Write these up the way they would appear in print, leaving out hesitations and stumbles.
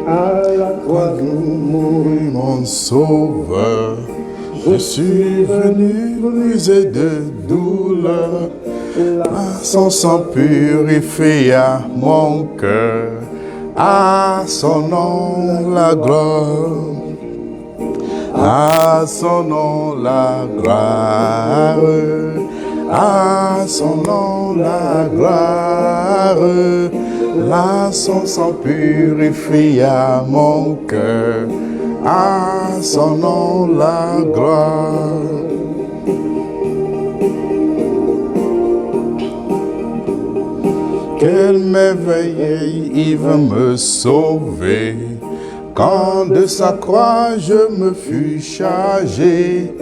à la croix Mourir mon sauveur, je suis venu briser de douleur. Son sang purifia mon cœur, à son nom la gloire. À son nom la gloire, à son nom la gloire. Là son sang purifia mon cœur, à son nom la gloire. Quelle merveille, il veut me sauver. Quand de sa croix je me fus chargé,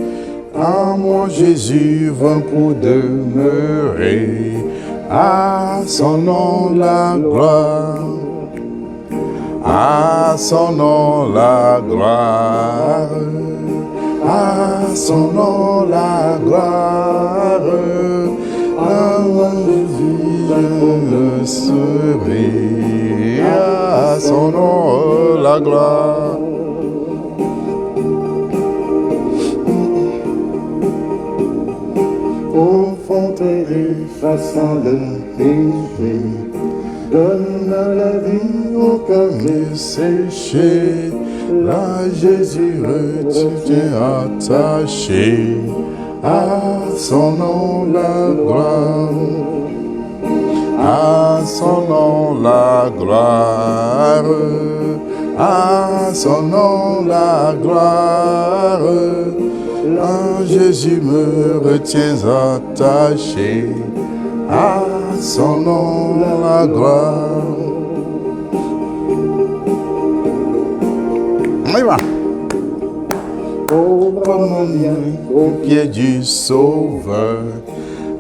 à moi Jésus vint pour demeurer. À son nom la gloire, à son nom la gloire, à son nom la gloire. À moi Jésus je serai, à son nom la gloire. Au fond effaçant le péché, donne la vie au cœur Séché, là Jésus retient attaché, à son nom la gloire, à son nom la gloire, à son nom la gloire. Là Jésus me retient attaché, à son nom la gloire. On y va. Au pied du Sauveur,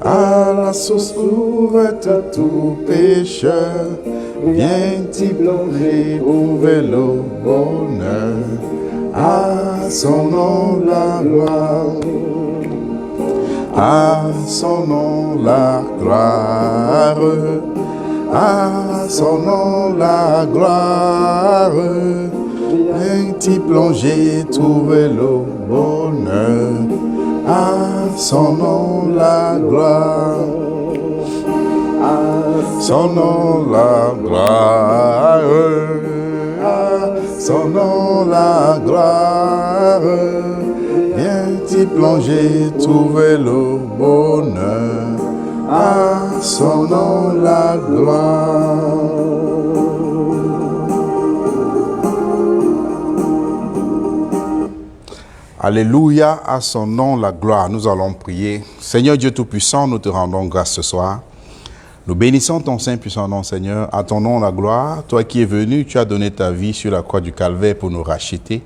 à la source ouverte à tout pécheur, viens-t'y plonger, trouver le bonheur, à son nom la gloire, à son nom la gloire, à son nom la gloire. Viens-t'y plonger, trouver le bonheur, à son nom la gloire, à son nom la gloire, à son nom la gloire. Viens-t'y plonger, trouver le bonheur, à son nom la gloire. Alléluia, à son nom la gloire. Nous allons prier. Seigneur Dieu Tout-Puissant, nous te rendons grâce ce soir. Nous bénissons ton saint puissant nom, Seigneur. À ton nom la gloire. Toi qui es venu, tu as donné ta vie sur la croix du Calvaire pour nous racheter.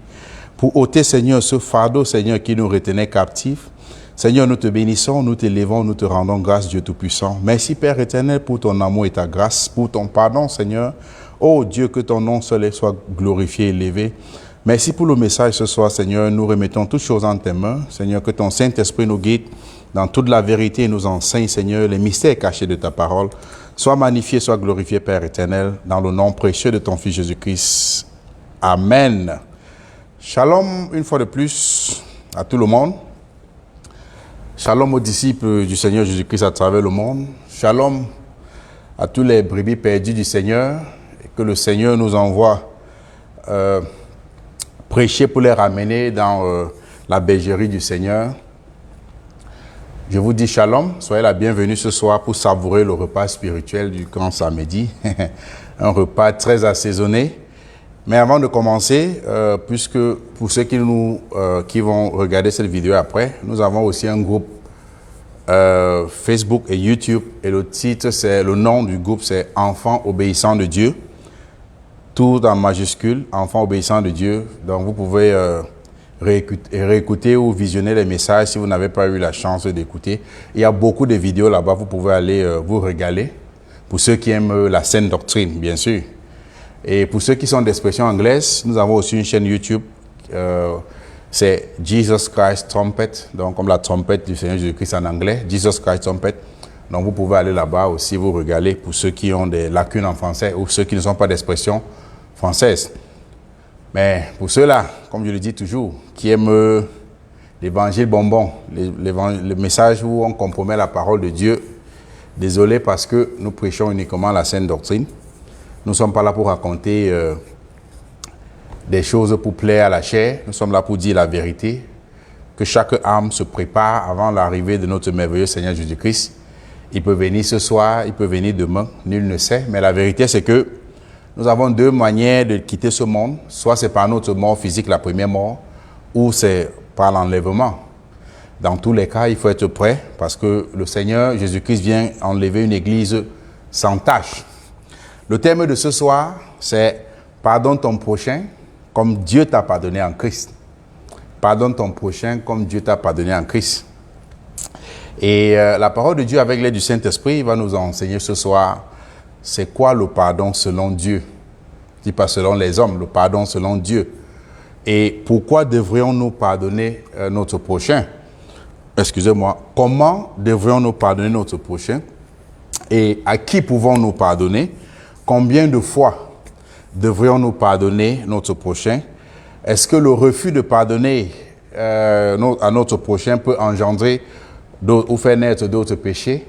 Pour ôter, Seigneur, ce fardeau, Seigneur, qui nous retenait captifs. Seigneur, nous te bénissons, nous t'élèvons, nous te rendons grâce, Dieu Tout-Puissant. Merci, Père éternel, pour ton amour et ta grâce, pour ton pardon, Seigneur. Oh Dieu, que ton nom seul soit glorifié et élevé. Merci pour le message ce soir, Seigneur. Nous remettons toutes choses en tes mains. Seigneur, que ton Saint-Esprit nous guide dans toute la vérité et nous enseigne, Seigneur, les mystères cachés de ta parole. Sois magnifié, sois glorifié, Père éternel, dans le nom précieux de ton Fils Jésus-Christ. Amen. Shalom, une fois de plus, à tout le monde. Shalom aux disciples du Seigneur Jésus-Christ à travers le monde. Shalom à tous les brebis perdus du Seigneur. Et que le Seigneur nous envoie prêcher pour les ramener dans la bergerie du Seigneur. Je vous dis shalom, soyez la bienvenue ce soir pour savourer le repas spirituel du grand samedi. Un repas très assaisonné. Mais avant de commencer, puisque pour ceux qui vont regarder cette vidéo après, nous avons aussi un groupe Facebook et YouTube. Et le nom du groupe, c'est Enfants obéissants de Dieu. Tout en majuscule, Enfants obéissants de Dieu. Donc vous pouvez réécouter ou visionner les messages si vous n'avez pas eu la chance d'écouter. Il y a beaucoup de vidéos là-bas, vous pouvez aller vous régaler. Pour ceux qui aiment la saine doctrine, bien sûr. Et pour ceux qui sont d'expression anglaise, nous avons aussi une chaîne YouTube. C'est Jesus Christ Trumpet, donc comme la trompette du Seigneur Jésus-Christ en anglais, Jesus Christ Trumpet. Donc vous pouvez aller là-bas aussi vous régaler pour ceux qui ont des lacunes en français ou ceux qui ne sont pas d'expression française. Mais pour ceux-là, comme je le dis toujours, qui aiment l'évangile bonbon, le message où on compromet la parole de Dieu, désolé parce que nous prêchons uniquement la saine doctrine. Nous ne sommes pas là pour raconter des choses pour plaire à la chair. Nous sommes là pour dire la vérité. Que chaque âme se prépare avant l'arrivée de notre merveilleux Seigneur Jésus-Christ. Il peut venir ce soir, il peut venir demain, nul ne sait. Mais la vérité, c'est que nous avons deux manières de quitter ce monde. Soit c'est par notre mort physique, la première mort, ou c'est par l'enlèvement. Dans tous les cas, il faut être prêt parce que le Seigneur Jésus-Christ vient enlever une église sans tache. Le thème de ce soir, c'est « Pardonne ton prochain comme Dieu t'a pardonné en Christ ». Pardonne ton prochain comme Dieu t'a pardonné en Christ. Et la parole de Dieu avec l'aide du Saint-Esprit va nous enseigner ce soir c'est quoi le pardon selon Dieu. Je dis pas selon les hommes, le pardon selon Dieu. Et pourquoi devrions-nous pardonner notre prochain? Excusez-moi, comment devrions-nous pardonner notre prochain? Et à qui pouvons-nous pardonner? Combien de fois devrions-nous pardonner notre prochain? Est-ce que le refus de pardonner à notre prochain peut engendrer ou faire naître d'autres péchés?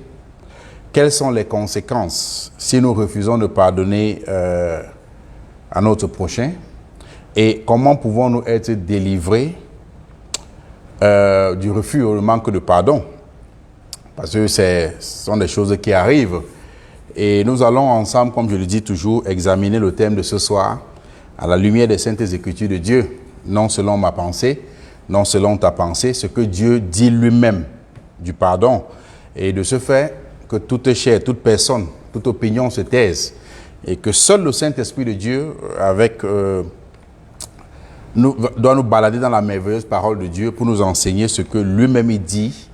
Quelles sont les conséquences si nous refusons de pardonner à notre prochain? Et comment pouvons-nous être délivrés du refus ou le manque de pardon? Parce que ce sont des choses qui arrivent. Et nous allons ensemble, comme je le dis toujours, examiner le thème de ce soir à la lumière des saintes écritures de Dieu, non selon ma pensée, non selon ta pensée, ce que Dieu dit lui-même du pardon. Et de ce fait, que toute chair, toute personne, toute opinion se taise. Et que seul le Saint-Esprit de Dieu, doit nous balader dans la merveilleuse parole de Dieu pour nous enseigner ce que lui-même il dit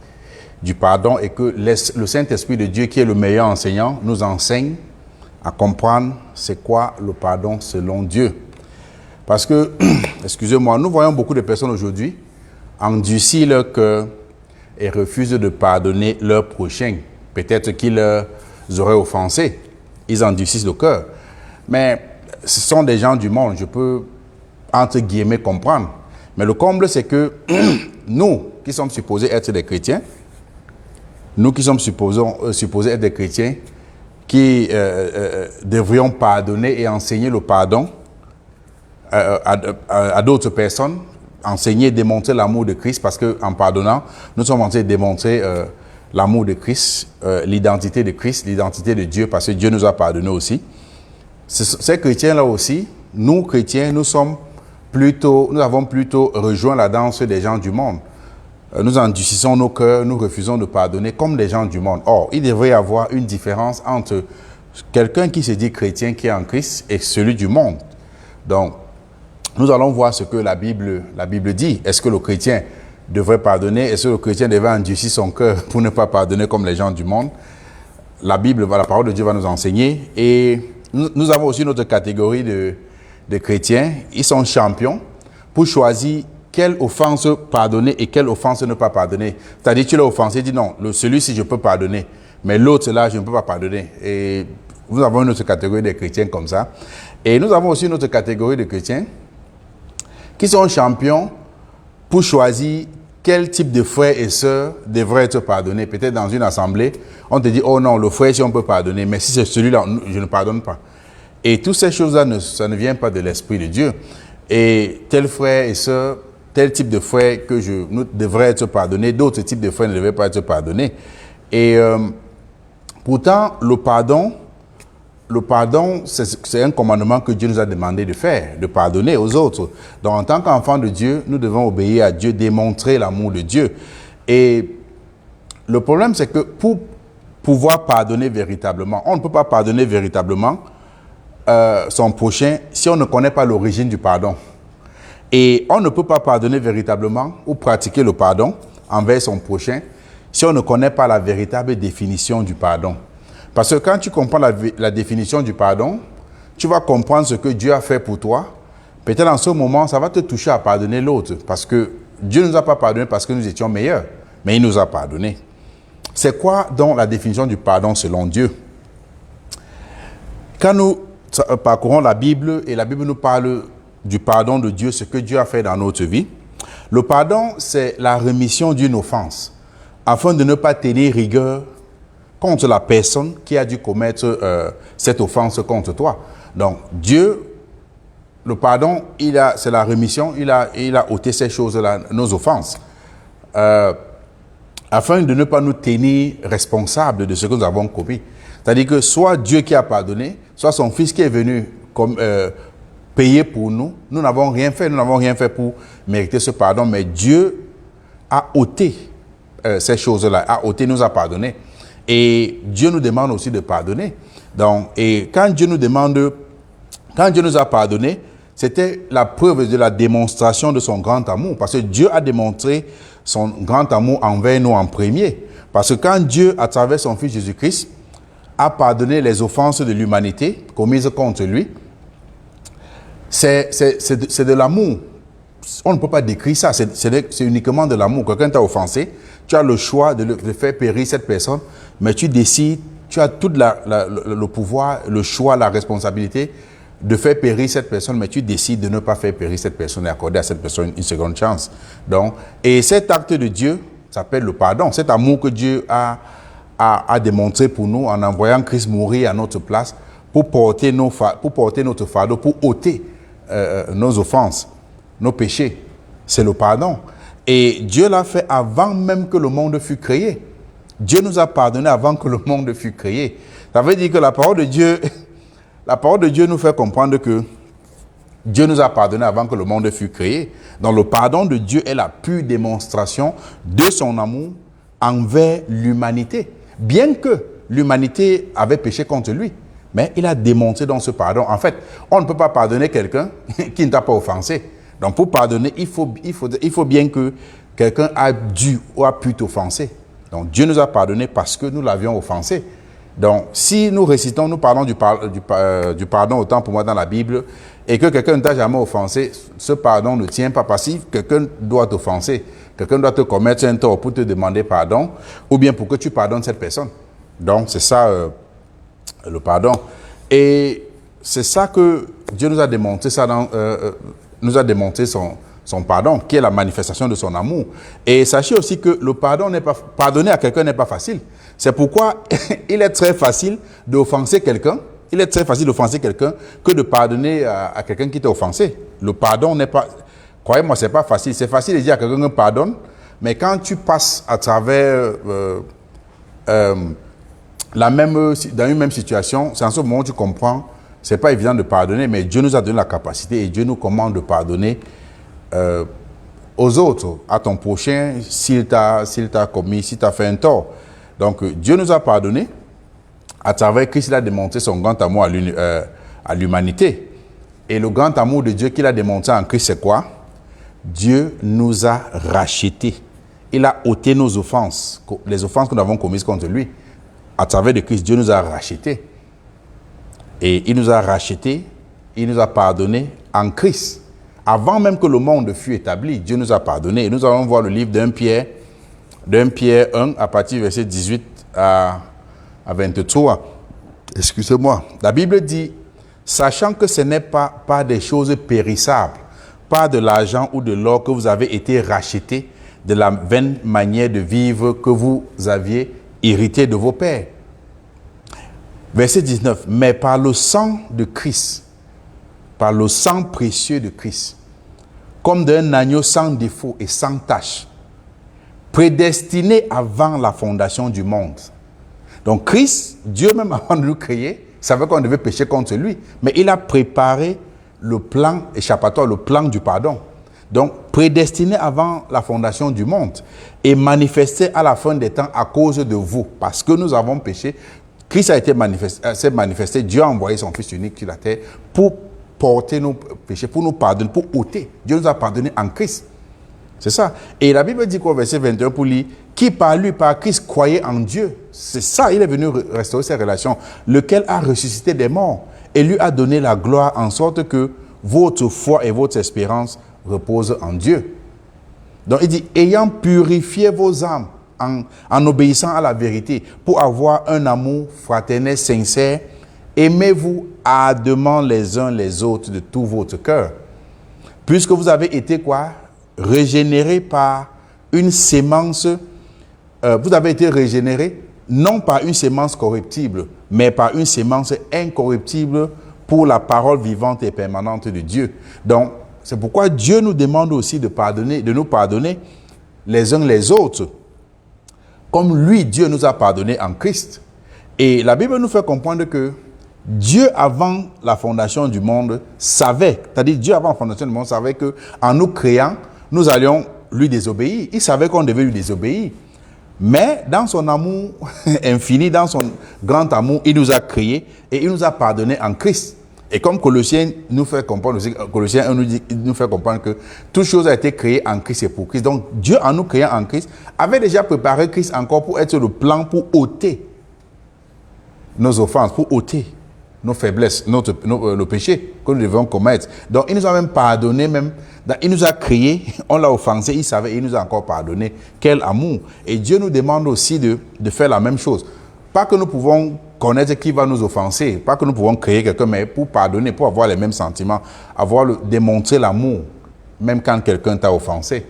du pardon et que le Saint-Esprit de Dieu, qui est le meilleur enseignant, nous enseigne à comprendre c'est quoi le pardon selon Dieu. Parce que, excusez-moi, nous voyons beaucoup de personnes aujourd'hui endurcir leur cœur et refusent de pardonner leur prochain. Peut-être qu'ils auraient offensé. Ils endurcissent le cœur. Mais ce sont des gens du monde, je peux, entre guillemets, comprendre. Mais le comble, c'est que nous, qui sommes supposés être des chrétiens, nous qui sommes supposés être des chrétiens, qui devrions pardonner et enseigner le pardon à d'autres personnes, enseigner et démontrer l'amour de Christ, parce qu'en pardonnant, nous sommes en train de démontrer l'amour de Christ, l'identité de Christ, l'identité de Dieu, parce que Dieu nous a pardonné aussi. Ces chrétiens-là aussi, nous chrétiens, nous avons plutôt rejoint la danse des gens du monde. Nous endurcissons nos cœurs, nous refusons de pardonner comme les gens du monde. Or, il devrait y avoir une différence entre quelqu'un qui se dit chrétien, qui est en Christ, et celui du monde. Donc, nous allons voir ce que la Bible dit. Est-ce que le chrétien devrait pardonner? Est-ce que le chrétien devrait endurcir son cœur pour ne pas pardonner comme les gens du monde? La parole de Dieu va nous enseigner. Et nous avons aussi notre catégorie de chrétiens. Ils sont champions pour choisir quelle offense pardonner et quelle offense ne pas pardonner. C'est-à-dire, tu l'as offensé, dis non, celui-ci je peux pardonner, mais l'autre là, je ne peux pas pardonner. Et nous avons une autre catégorie de chrétiens comme ça. Et nous avons aussi une autre catégorie de chrétiens qui sont champions pour choisir quel type de frères et sœurs devraient être pardonnés. Peut-être dans une assemblée, on te dit, oh non, le frère, si on peut pardonner, mais si c'est celui-là, je ne pardonne pas. Et toutes ces choses-là, ça ne vient pas de l'Esprit de Dieu. Et tel frère et sœur, tel type de frère nous devrait être pardonné, d'autres types de frères ne devraient pas être pardonnés. Et pourtant, le pardon, c'est un commandement que Dieu nous a demandé de faire, de pardonner aux autres. Donc, en tant qu'enfants de Dieu, nous devons obéir à Dieu, démontrer l'amour de Dieu. Et le problème, c'est que pour pouvoir pardonner véritablement, on ne peut pas pardonner véritablement son prochain si on ne connaît pas l'origine du pardon. Et on ne peut pas pardonner véritablement ou pratiquer le pardon envers son prochain si on ne connaît pas la véritable définition du pardon. Parce que quand tu comprends la définition du pardon, tu vas comprendre ce que Dieu a fait pour toi. Peut-être en ce moment, ça va te toucher à pardonner l'autre. Parce que Dieu ne nous a pas pardonné parce que nous étions meilleurs, mais il nous a pardonné. C'est quoi donc la définition du pardon selon Dieu? Quand nous parcourons la Bible, et la Bible nous parle du pardon de Dieu, ce que Dieu a fait dans notre vie. Le pardon, c'est la rémission d'une offense, afin de ne pas tenir rigueur contre la personne qui a dû commettre cette offense contre toi. Donc, Dieu, le pardon, c'est la rémission, il a ôté ces choses-là, nos offenses, afin de ne pas nous tenir responsables de ce que nous avons commis. C'est-à-dire que soit Dieu qui a pardonné, soit son Fils qui est venu payer pour nous. Nous n'avons rien fait pour mériter ce pardon, mais Dieu a ôté ces choses-là, nous a pardonné. Et Dieu nous demande aussi de pardonner. Donc, et quand Dieu nous a pardonné, c'était la preuve de la démonstration de son grand amour. Parce que Dieu a démontré son grand amour envers nous en premier. Parce que quand Dieu, à travers son Fils Jésus-Christ, a pardonné les offenses de l'humanité commises contre lui, c'est de l'amour. On ne peut pas décrire ça, c'est uniquement de l'amour. Quelqu'un t'a offensé, tu as le choix de faire périr cette personne, mais tu décides, tu as tout le pouvoir, le choix, la responsabilité de faire périr cette personne, mais tu décides de ne pas faire périr cette personne et accorder à cette personne une seconde chance. Donc, et cet acte de Dieu s'appelle le pardon. Cet amour que Dieu a démontré pour nous en envoyant Christ mourir à notre place pour porter notre fardeau, pour ôter nos offenses, nos péchés. C'est le pardon. Et Dieu l'a fait avant même que le monde fût créé. Dieu nous a pardonné avant que le monde fût créé. Ça veut dire que la parole de Dieu nous fait comprendre que Dieu nous a pardonné avant que le monde fût créé. Donc le pardon de Dieu est la pure démonstration de son amour envers l'humanité. Bien que l'humanité avait péché contre lui, mais il a démontré dans ce pardon. En fait, on ne peut pas pardonner quelqu'un qui ne t'a pas offensé. Donc pour pardonner, il faut bien que quelqu'un a dû ou a pu t'offenser. Donc Dieu nous a pardonné parce que nous l'avions offensé. Donc si nous récitons, nous parlons du pardon autant pour moi dans la Bible, et que quelqu'un ne t'a jamais offensé, ce pardon ne tient pas parce que quelqu'un doit t'offenser. Quelqu'un doit te commettre un tort pour te demander pardon, ou bien pour que tu pardonnes cette personne. Donc c'est ça le pardon. Et c'est ça que Dieu nous a démontré, nous a démontré son pardon, qui est la manifestation de son amour. Et sachez aussi que le pardonner à quelqu'un n'est pas facile. C'est pourquoi il est très facile d'offenser quelqu'un. Il est très facile d'offenser quelqu'un que de pardonner à quelqu'un qui t'a offensé. Le pardon n'est pas... Croyez-moi, c'est pas facile. C'est facile de dire à quelqu'un que pardonne, mais quand tu passes à travers dans une même situation, c'est en ce moment où tu comprends, c'est pas évident de pardonner, mais Dieu nous a donné la capacité et Dieu nous commande de pardonner aux autres, à ton prochain, s'il t'a fait un tort. Donc Dieu nous a pardonné. À travers Christ, il a démontré son grand amour à l'humanité. Et le grand amour de Dieu qu'il a démontré en Christ, c'est quoi? Dieu nous a rachetés. Il a ôté nos offenses, les offenses que nous avons commises contre lui. À travers de Christ, Dieu nous a rachetés. Et il nous a rachetés, il nous a pardonnés en Christ. Avant même que le monde fût établi, Dieu nous a pardonnés. Et nous allons voir le livre d'un Pierre 1, à partir du verset 18 à 23. Excusez-moi. La Bible dit, sachant que ce n'est pas des choses périssables, pas de l'argent ou de l'or que vous avez été rachetés de la vaine manière de vivre que vous aviez hérité de vos pères. Verset 19. Mais par le sang de Christ, par le sang précieux de Christ, comme d'un agneau sans défaut et sans tache, prédestiné avant la fondation du monde. Donc Christ, Dieu même avant de nous créer, savait qu'on devait pécher contre lui. Mais il a préparé le plan échappatoire, le plan du pardon. Donc prédestiné avant la fondation du monde et manifesté à la fin des temps à cause de vous. Parce que nous avons péché, Christ s'est manifesté, Dieu a envoyé son Fils unique sur la terre pour porter nos péchés, pour nous pardonner, pour ôter. Dieu nous a pardonné en Christ. C'est ça. Et la Bible dit qu'au verset 21 pour lui, qui par lui, par Christ, croyait en Dieu. C'est ça, il est venu restaurer ses relations, lequel a ressuscité des morts et lui a donné la gloire en sorte que votre foi et votre espérance reposent en Dieu. Donc il dit, ayant purifié vos âmes en obéissant à la vérité pour avoir un amour fraternel sincère, aimez-vous ardemment les uns les autres de tout votre cœur. Puisque vous avez été quoi? Régénéré par une sémence. Vous avez été régénéré non par une sémence corruptible, mais par une sémence incorruptible pour la parole vivante et permanente de Dieu. Donc, c'est pourquoi Dieu nous demande aussi de nous pardonner les uns les autres, comme lui, Dieu nous a pardonné en Christ. Et la Bible nous fait comprendre que Dieu, avant la fondation du monde, savait, c'est-à-dire Dieu, avant la fondation du monde, savait qu'en nous créant, nous allions lui désobéir. Il savait qu'on devait lui désobéir. Mais dans son amour infini, dans son grand amour, il nous a créés et il nous a pardonné en Christ. Et comme Colossiens nous fait comprendre aussi, Colossiens 1 nous fait comprendre que toute chose a été créée en Christ et pour Christ. Donc Dieu, en nous créant en Christ, avait déjà préparé Christ encore pour être le plan pour ôter nos offenses, pour ôter nos faiblesses, nos péchés que nous devons commettre. Donc il nous a même pardonné, il nous a créés, on l'a offensé, il savait, il nous a encore pardonné. Quel amour! Et Dieu nous demande aussi de faire la même chose. Pas que nous pouvons connaître qui va nous offenser, pas que nous pouvons créer quelqu'un, mais pour pardonner, pour avoir les mêmes sentiments, démontrer l'amour, même quand quelqu'un t'a offensé.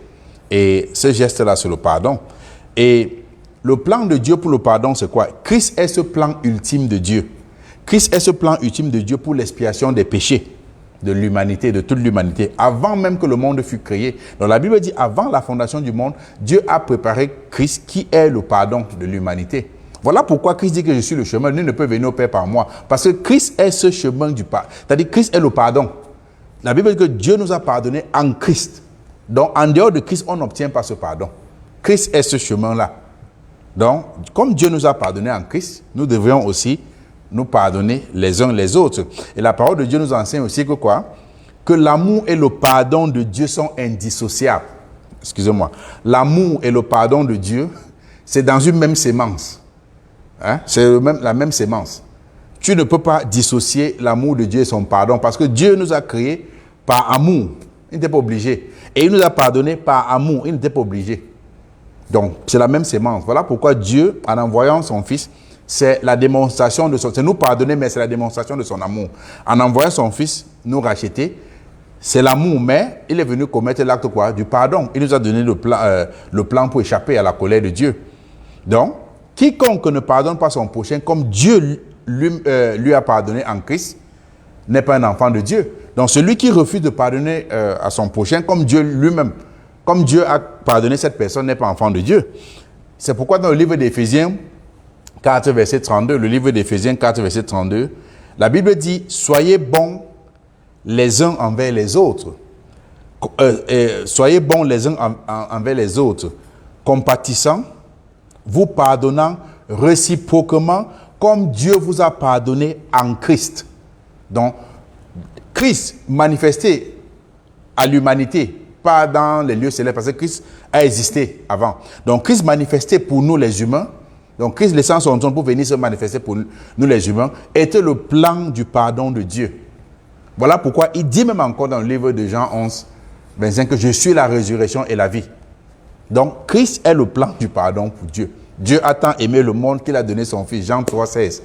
Et ce geste-là, c'est le pardon. Et le plan de Dieu pour le pardon, c'est quoi? Christ est ce plan ultime de Dieu. Christ est ce plan ultime de Dieu pour l'expiation des péchés de l'humanité, de toute l'humanité, avant même que le monde fût créé. Donc la Bible dit, avant la fondation du monde, Dieu a préparé Christ qui est le pardon de l'humanité. Voilà pourquoi Christ dit que je suis le chemin, nul ne peut venir au Père par moi. Parce que Christ est ce chemin du pardon. C'est-à-dire Christ est le pardon. La Bible dit que Dieu nous a pardonné en Christ. Donc en dehors de Christ, on n'obtient pas ce pardon. Christ est ce chemin-là. Donc, comme Dieu nous a pardonné en Christ, nous devrions aussi nous pardonner les uns les autres. Et la parole de Dieu nous enseigne aussi que quoi? Que l'amour et le pardon de Dieu sont indissociables. Excusez-moi. L'amour et le pardon de Dieu, c'est dans une même sémence. Hein? C'est la même sémence. Tu ne peux pas dissocier l'amour de Dieu et son pardon parce que Dieu nous a créés par amour. Il n'était pas obligé. Et il nous a pardonné par amour. Il n'était pas obligé. Donc, c'est la même sémence. Voilà pourquoi Dieu, en envoyant son Fils, c'est la démonstration de son... C'est nous pardonner, mais c'est la démonstration de son amour. En envoyant son Fils nous racheter, c'est l'amour, mais il est venu commettre l'acte quoi? Du pardon. Il nous a donné le plan pour échapper à la colère de Dieu. Donc, quiconque ne pardonne pas son prochain, comme Dieu lui a pardonné en Christ, n'est pas un enfant de Dieu. Donc, celui qui refuse de pardonner à son prochain, comme Dieu lui-même, comme Dieu a pardonné cette personne, n'est pas enfant de Dieu. C'est pourquoi dans le livre d'Éphésiens 4, verset 32, le livre d'Éphésiens 4, verset 32, la Bible dit « Soyez bons les uns envers les autres. Soyez bons les uns envers les autres, compatissants, vous pardonnant réciproquement, comme Dieu vous a pardonné en Christ. » Donc, Christ manifesté à l'humanité, pas dans les lieux célestes, parce que Christ a existé avant. Donc, Christ manifesté pour nous les humains, donc Christ laissant son temps pour venir se manifester pour nous les humains, était le plan du pardon de Dieu. Voilà pourquoi il dit même encore dans le livre de Jean 11, 25, que je suis la résurrection et la vie. Donc, Christ est le plan du pardon pour Dieu. Dieu a tant aimé le monde qu'il a donné son Fils, Jean 3, 16.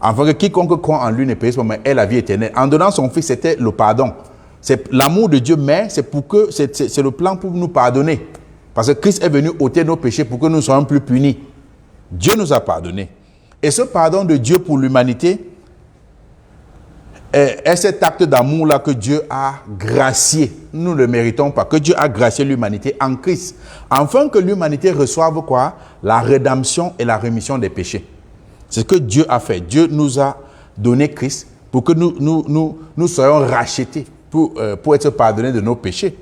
Afin que quiconque croit en lui ne périsse pas, mais ait la vie éternelle. En donnant son Fils, c'était le pardon. C'est l'amour de Dieu, mais c'est le plan pour nous pardonner. Parce que Christ est venu ôter nos péchés pour que nous soyons plus punis. Dieu nous a pardonné. Et ce pardon de Dieu pour l'humanité est cet acte d'amour-là que Dieu a gracié. Nous ne le méritons pas. Que Dieu a gracié l'humanité en Christ. Afin que l'humanité reçoive quoi? La rédemption et la rémission des péchés. C'est ce que Dieu a fait. Dieu nous a donné Christ pour que nous soyons rachetés, pour être pardonnés de nos péchés.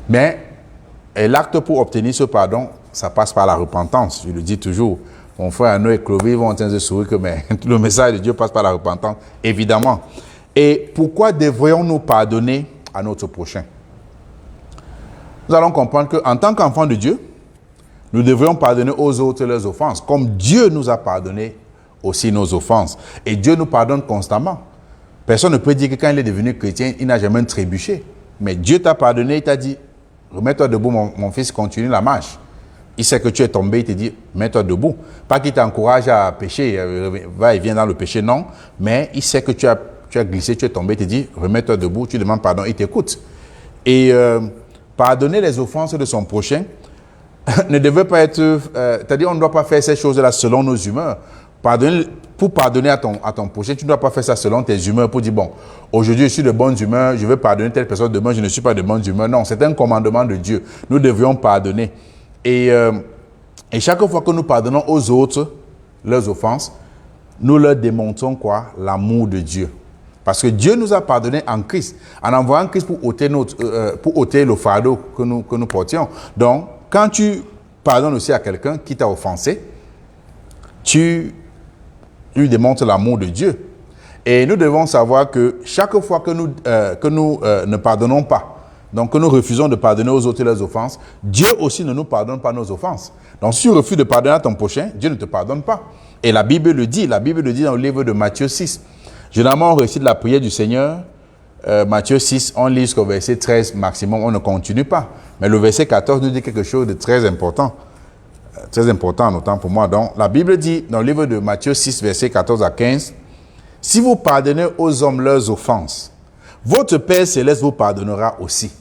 Mais l'acte pour obtenir ce pardon, ça passe par la repentance. Je le dis toujours. Mon frère Noé et Chloé vont en train de sourire que mais, le message de Dieu passe par la repentance, évidemment. Et pourquoi devrions-nous pardonner à notre prochain? Nous allons comprendre qu'en tant qu'enfants de Dieu, nous devrions pardonner aux autres leurs offenses, comme Dieu nous a pardonné aussi nos offenses. Et Dieu nous pardonne constamment. Personne ne peut dire que quand il est devenu chrétien, il n'a jamais trébuché. Mais Dieu t'a pardonné, il t'a dit, remets-toi debout mon fils, continue la marche. Il sait que tu es tombé, il te dit, mets-toi debout. Pas qu'il t'encourage à pécher, va et viens dans le péché, non. Mais il sait que tu tu as glissé, tu es tombé, tu dis, remets-toi debout, tu demandes pardon, il t'écoute. Et pardonner les offenses de son prochain ne devait pas être... c'est-à-dire, on ne doit pas faire ces choses-là selon nos humeurs. Pour pardonner à ton prochain, tu ne dois pas faire ça selon tes humeurs pour dire, bon, aujourd'hui je suis de bonne humeur, je veux pardonner telle personne, demain je ne suis pas de bonne humeur. Non, c'est un commandement de Dieu. Nous devrions pardonner. Et chaque fois que nous pardonnons aux autres leurs offenses, nous leur démontrons quoi? L'amour de Dieu. Parce que Dieu nous a pardonné en Christ, en envoyant Christ pour ôter le fardeau que nous portions. Donc, quand tu pardonnes aussi à quelqu'un qui t'a offensé, tu lui démontres l'amour de Dieu. Et nous devons savoir que chaque fois que nous ne pardonnons pas, donc que nous refusons de pardonner aux autres leurs offenses, Dieu aussi ne nous pardonne pas nos offenses. Donc si tu refuses de pardonner à ton prochain, Dieu ne te pardonne pas. Et la Bible le dit dans le livre de Matthieu 6. Généralement, on récite la prière du Seigneur. Matthieu 6, on lit jusqu'au verset 13 maximum, on ne continue pas. Mais le verset 14 nous dit quelque chose de très important. Très important, notamment pour moi. Donc, la Bible dit, dans le livre de Matthieu 6, verset 14 à 15, « Si vous pardonnez aux hommes leurs offenses, votre Père céleste vous pardonnera aussi.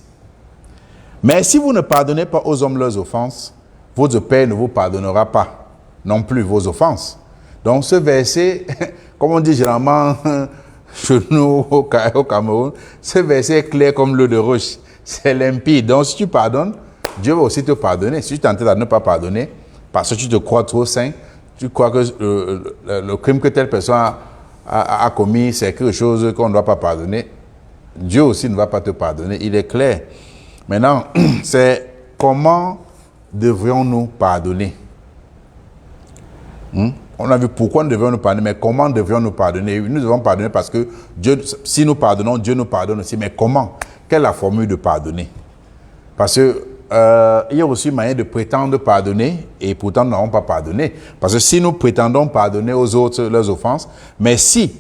Mais si vous ne pardonnez pas aux hommes leurs offenses, votre Père ne vous pardonnera pas non plus vos offenses. » Donc, ce verset, comme on dit généralement chez nous au Cameroun, ce verset est clair comme l'eau de roche. C'est limpide. Donc, si tu pardonnes, Dieu va aussi te pardonner. Si tu t'entends à ne pas pardonner, parce que tu te crois trop saint, tu crois que le crime que telle personne a commis, c'est quelque chose qu'on ne doit pas pardonner, Dieu aussi ne va pas te pardonner. Il est clair. Maintenant, c'est comment devrions-nous pardonner? On a vu pourquoi nous devrions nous pardonner, mais comment devrions-nous pardonner? Nous devons pardonner parce que Dieu, si nous pardonnons, Dieu nous pardonne aussi. Mais comment? Quelle est la formule de pardonner? Parce que il y a aussi une manière de prétendre pardonner et pourtant nous n'avons pas pardonné. Parce que si nous prétendons pardonner aux autres leurs offenses, mais si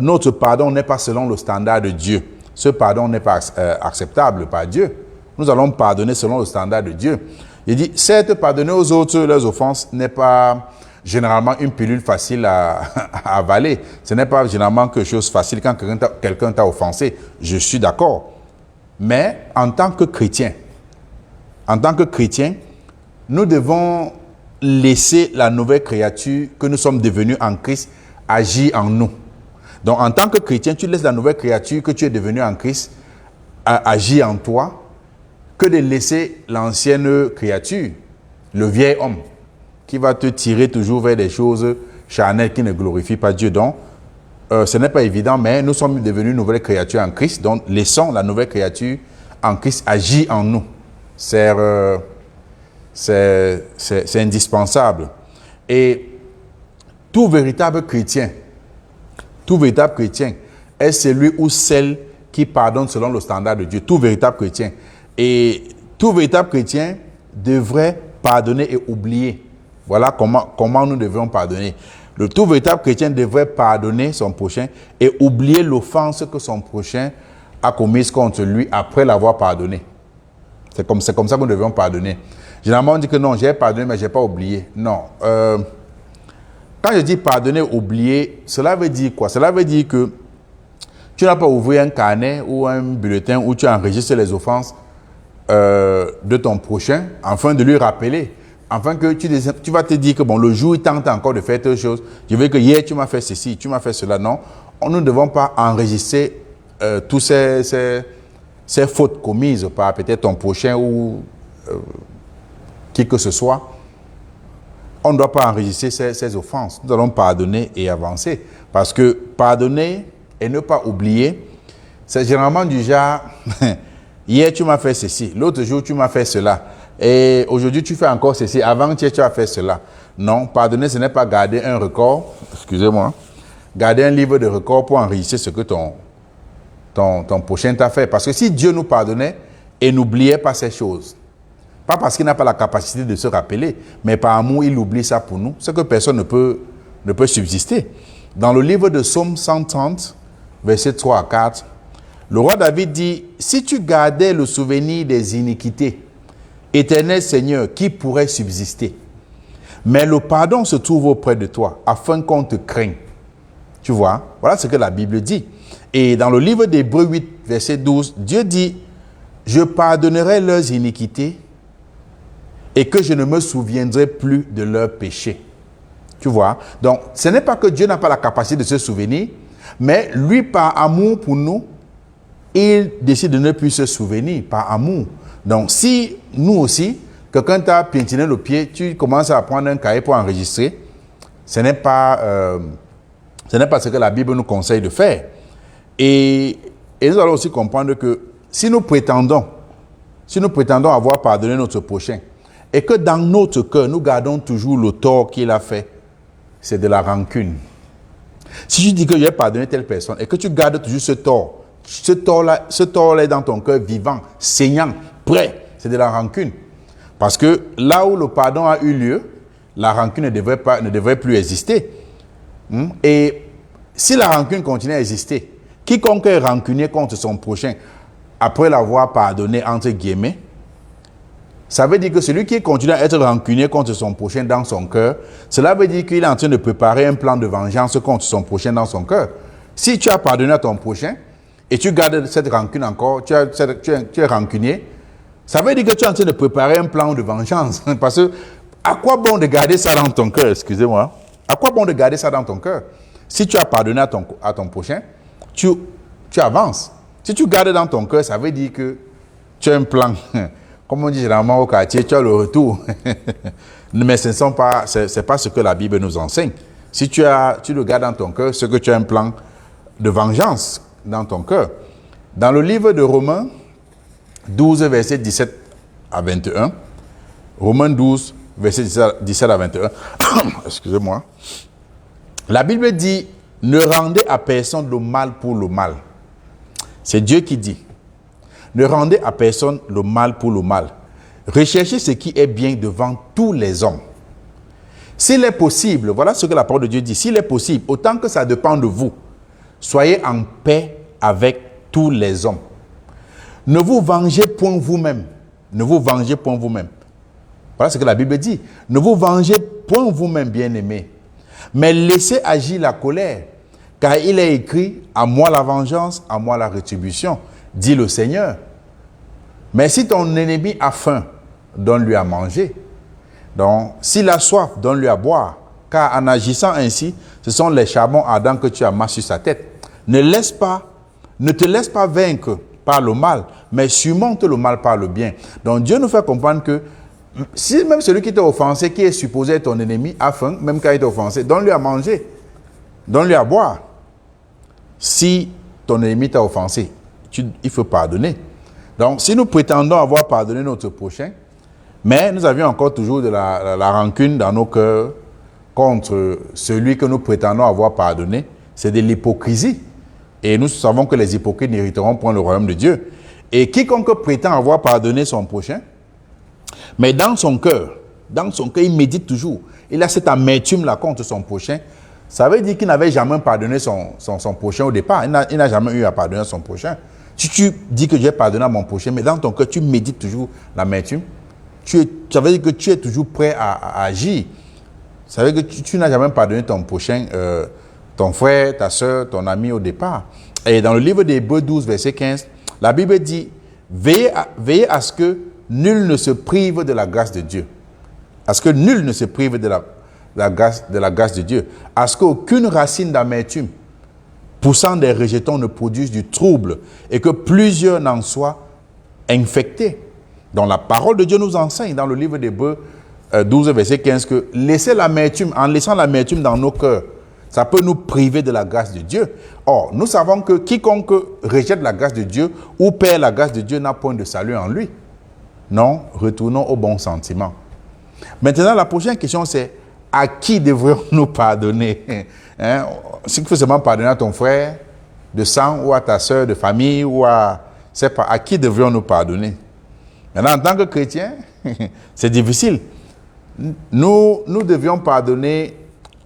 notre pardon n'est pas selon le standard de Dieu, ce pardon n'est pas acceptable par Dieu, nous allons pardonner selon le standard de Dieu. Il dit, certes, pardonner aux autres leurs offenses n'est pas généralement une pilule facile à avaler. Ce n'est pas généralement quelque chose de facile quand quelqu'un t'a offensé. Je suis d'accord. Mais en tant que chrétien, nous devons laisser la nouvelle créature que nous sommes devenus en Christ agir en nous. Donc, en tant que chrétien, tu laisses la nouvelle créature que tu es devenu en Christ agir en toi, que de laisser l'ancienne créature, le vieil homme, qui va te tirer toujours vers des choses charnelles qui ne glorifient pas Dieu. Donc, ce n'est pas évident, mais nous sommes devenus une nouvelle créature en Christ. Donc, laissons la nouvelle créature en Christ agir en nous. C'est indispensable. Et tout véritable chrétien est celui ou celle qui pardonne selon le standard de Dieu. Tout véritable chrétien. Et tout véritable chrétien devrait pardonner et oublier. Voilà comment nous devons pardonner. Le tout véritable chrétien devrait pardonner son prochain et oublier l'offense que son prochain a commise contre lui après l'avoir pardonné. C'est comme ça que nous devons pardonner. Généralement, on dit que non, j'ai pardonné, mais je n'ai pas oublié. Non. Quand je dis pardonner, oublier, cela veut dire quoi? Cela veut dire que tu n'as pas ouvert un carnet ou un bulletin où tu enregistres les offenses de ton prochain, afin de lui rappeler. Afin que tu vas te dire que bon, le jour il tente encore de faire telle chose, je veux que hier tu m'as fait ceci, tu m'as fait cela. Non, nous ne devons pas enregistrer tous ces fautes commises par peut-être ton prochain ou qui que ce soit. On ne doit pas enregistrer ces offenses. Nous allons pardonner et avancer. Parce que pardonner et ne pas oublier, c'est généralement du genre, hier tu m'as fait ceci, l'autre jour tu m'as fait cela. Et aujourd'hui, tu fais encore ceci. Avant-hier, tu as fait cela. Non, pardonner, ce n'est pas garder un record. Excusez-moi. Garder un livre de record pour enregistrer ce que ton prochain t'a fait. Parce que si Dieu nous pardonnait et n'oubliait pas ces choses, pas parce qu'il n'a pas la capacité de se rappeler, mais par amour, il oublie ça pour nous, c'est que personne ne peut subsister. Dans le livre de Psaume 130, versets 3 à 4, le roi David dit, « Si tu gardais le souvenir des iniquités, Éternel Seigneur, qui pourrait subsister? Mais le pardon se trouve auprès de toi, afin qu'on te craigne. Tu vois, voilà ce que la Bible dit. Et dans le livre d'Hébreux 8, verset 12, Dieu dit, « Je pardonnerai leurs iniquités et que je ne me souviendrai plus de leurs péchés. » Tu vois, donc ce n'est pas que Dieu n'a pas la capacité de se souvenir, mais lui, par amour pour nous, il décide de ne plus se souvenir, par amour. Donc si nous aussi, quelqu'un t'a piétiné le pied, tu commences à prendre un cahier pour enregistrer, ce n'est pas ce que la Bible nous conseille de faire. Et nous allons aussi comprendre que si nous prétendons avoir pardonné notre prochain, et que dans notre cœur, nous gardons toujours le tort qu'il a fait, c'est de la rancune. Si tu dis que j'ai pardonné telle personne, et que tu gardes toujours ce tort-là est dans ton cœur vivant, saignant, prêt, c'est de la rancune. Parce que là où le pardon a eu lieu, la rancune ne devrait plus exister. Et si la rancune continue à exister, quiconque est rancunier contre son prochain, après l'avoir pardonné, entre guillemets, ça veut dire que celui qui continue à être rancunier contre son prochain dans son cœur, cela veut dire qu'il est en train de préparer un plan de vengeance contre son prochain dans son cœur. Si tu as pardonné à ton prochain et tu gardes cette rancune encore, tu es rancunier, ça veut dire que tu es en train de préparer un plan de vengeance. Parce que, à quoi bon de garder ça dans ton cœur, excusez-moi, à quoi bon de garder ça dans ton cœur? Si tu as pardonné à ton prochain, tu avances. Si tu gardes dans ton cœur, ça veut dire que tu as un plan. Comme on dit généralement au quartier, tu as le retour. Mais ce n'est pas ce que la Bible nous enseigne. Si tu le gardes dans ton cœur, c'est que tu as un plan de vengeance dans ton cœur. Dans le livre de Romains 12, versets 17 à 21, Romains 12, versets 17 à 21, excusez-moi, la Bible dit, « Ne rendez à personne le mal pour le mal. » C'est Dieu qui dit. Ne rendez à personne le mal pour le mal. Recherchez ce qui est bien devant tous les hommes. S'il est possible, voilà ce que la parole de Dieu dit, s'il est possible, autant que ça dépend de vous, soyez en paix avec tous les hommes. Ne vous vengez point vous-même. Ne vous vengez point vous-même. Voilà ce que la Bible dit. Ne vous vengez point vous-même, bien-aimés. Mais laissez agir la colère, car il est écrit, à moi la vengeance, à moi la rétribution, dit le Seigneur. Mais si ton ennemi a faim, donne-lui à manger. Donc, s'il a soif, donne-lui à boire. Car en agissant ainsi, ce sont les charbons ardents que tu amasses sur sa tête. Ne te laisse pas vaincre par le mal, mais surmonte le mal par le bien. Donc, Dieu nous fait comprendre que si même celui qui t'a offensé, qui est supposé être ton ennemi, a faim, même quand il t'a offensé, donne-lui à manger, donne-lui à boire. Si ton ennemi t'a offensé, il faut pardonner. Donc, si nous prétendons avoir pardonné notre prochain, mais nous avions encore toujours de la rancune dans nos cœurs contre celui que nous prétendons avoir pardonné, c'est de l'hypocrisie. Et nous savons que les hypocrites n'hériteront point le royaume de Dieu. Et quiconque prétend avoir pardonné son prochain, mais dans son cœur, il médite toujours. Il a cette amertume-là contre son prochain. Ça veut dire qu'il n'avait jamais pardonné son prochain au départ. Il n'a jamais eu à pardonner à son prochain. Si tu dis que j'ai pardonné à mon prochain, mais dans ton cœur, tu médites toujours l'amertume, ça veut dire que tu es toujours prêt à agir. Ça veut dire que tu n'as jamais pardonné ton prochain, ton frère, ta soeur, ton ami au départ. Et dans le livre d'Hébreux 12, verset 15, la Bible dit, veillez à ce que nul ne se prive de la grâce de Dieu. À ce que nul ne se prive de la grâce de Dieu. À ce qu'aucune racine d'amertume poussant des rejetons ne produise du trouble et que plusieurs n'en soient infectés. Donc la parole de Dieu nous enseigne dans le livre d'Hébreux 12, verset 15 que en laissant l'amertume dans nos cœurs, ça peut nous priver de la grâce de Dieu. Or, nous savons que quiconque rejette la grâce de Dieu ou perd la grâce de Dieu n'a point de salut en lui. Non, retournons au bon sentiment. Maintenant, la prochaine question c'est, à qui devrions-nous pardonner? Si tu veux seulement pardonner à ton frère de sang ou à ta soeur de famille ou à qui devrions-nous pardonner? Maintenant, en tant que chrétien, c'est difficile. Nous devions pardonner